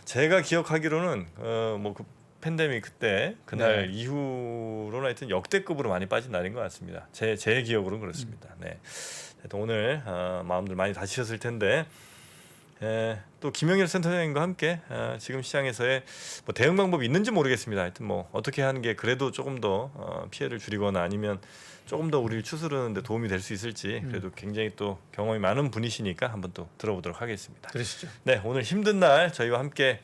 제가 기억하기로는 뭐 그 팬데믹 그날 이후로는 하여튼 역대급으로 많이 빠진 날인 것 같습니다. 제 기억으로는 그렇습니다. 네. 하여튼 오늘 마음들 많이 다치셨을 텐데 또 김영일 센터장님과 함께 지금 시장에서의 뭐 대응 방법이 있는지 모르겠습니다. 하여튼 뭐 어떻게 하는 게 그래도 조금 더 피해를 줄이거나 아니면 조금 더 우리를 추스르는데 도움이 될 수 있을지 그래도 굉장히 또 경험이 많은 분이시니까 한번 또 들어보도록 하겠습니다. 그러시죠. 네, 오늘 힘든 날 저희와 함께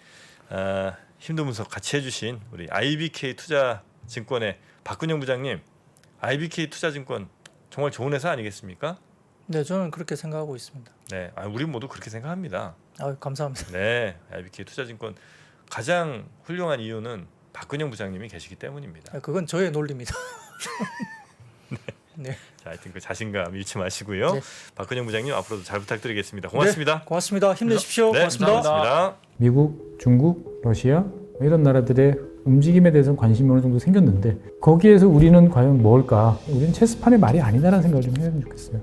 힘든 분석 같이 해주신 우리 IBK 투자증권의 박근영 부장님, IBK 투자증권 정말 좋은 회사 아니겠습니까? 네, 저는 그렇게 생각하고 있습니다. 네, 우리 모두 그렇게 생각합니다. 감사합니다. 네, IBK 투자증권 가장 훌륭한 이유는 박근영 부장님이 계시기 때문입니다. 그건 저의 논리입니다. 네. 자, 하여튼 그 자신감 잃지 마시고요. 네. 박근영 부장님 앞으로도 잘 부탁드리겠습니다. 고맙습니다. 네, 고맙습니다. 힘내십시오. 네, 고맙습니다. 감사합니다. 미국, 중국, 러시아 이런 나라들의 움직임에 대해서 관심이 어느 정도 생겼는데 거기에서 우리는 과연 뭘까? 우리는 체스판의 말이 아니다라는 생각을 좀 해보면 좋겠어요.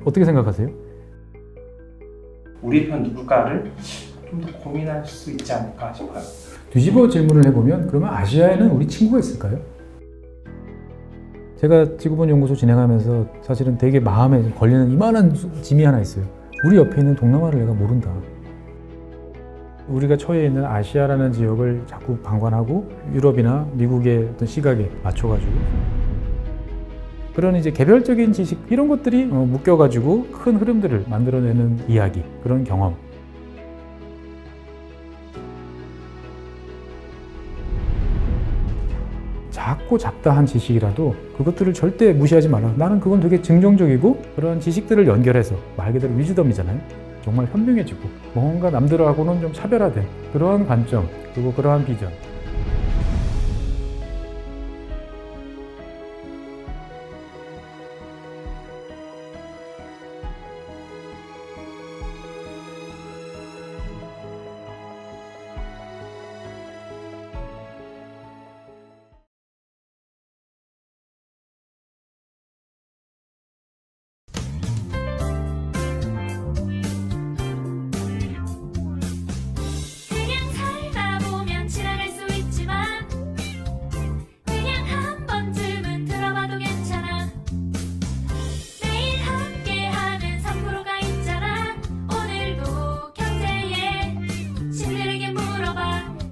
어떻게 생각하세요? 우리 편 누굴까를 좀 더 고민할 수 있지 않을까 싶어요. 뒤집어 질문을 해보면 그러면 아시아에는 우리 친구가 있을까요? 제가 지구본 연구소 진행하면서 사실은 되게 마음에 걸리는 이만한 짐이 하나 있어요. 우리 옆에 있는 동남아를 내가 모른다. 우리가 처해 있는 아시아라는 지역을 자꾸 방관하고 유럽이나 미국의 어떤 시각에 맞춰가지고 그런 이제 개별적인 지식 이런 것들이 묶여가지고 큰 흐름들을 만들어내는 이야기, 그런 경험. 작고 잡다한 지식이라도 그것들을 절대 무시하지 말라. 나는 그건 되게 긍정적이고 그런 지식들을 연결해서 말 그대로 위즈덤이잖아요. 정말 현명해지고 뭔가 남들하고는 좀 차별화된 그러한 관점 그리고 그러한 비전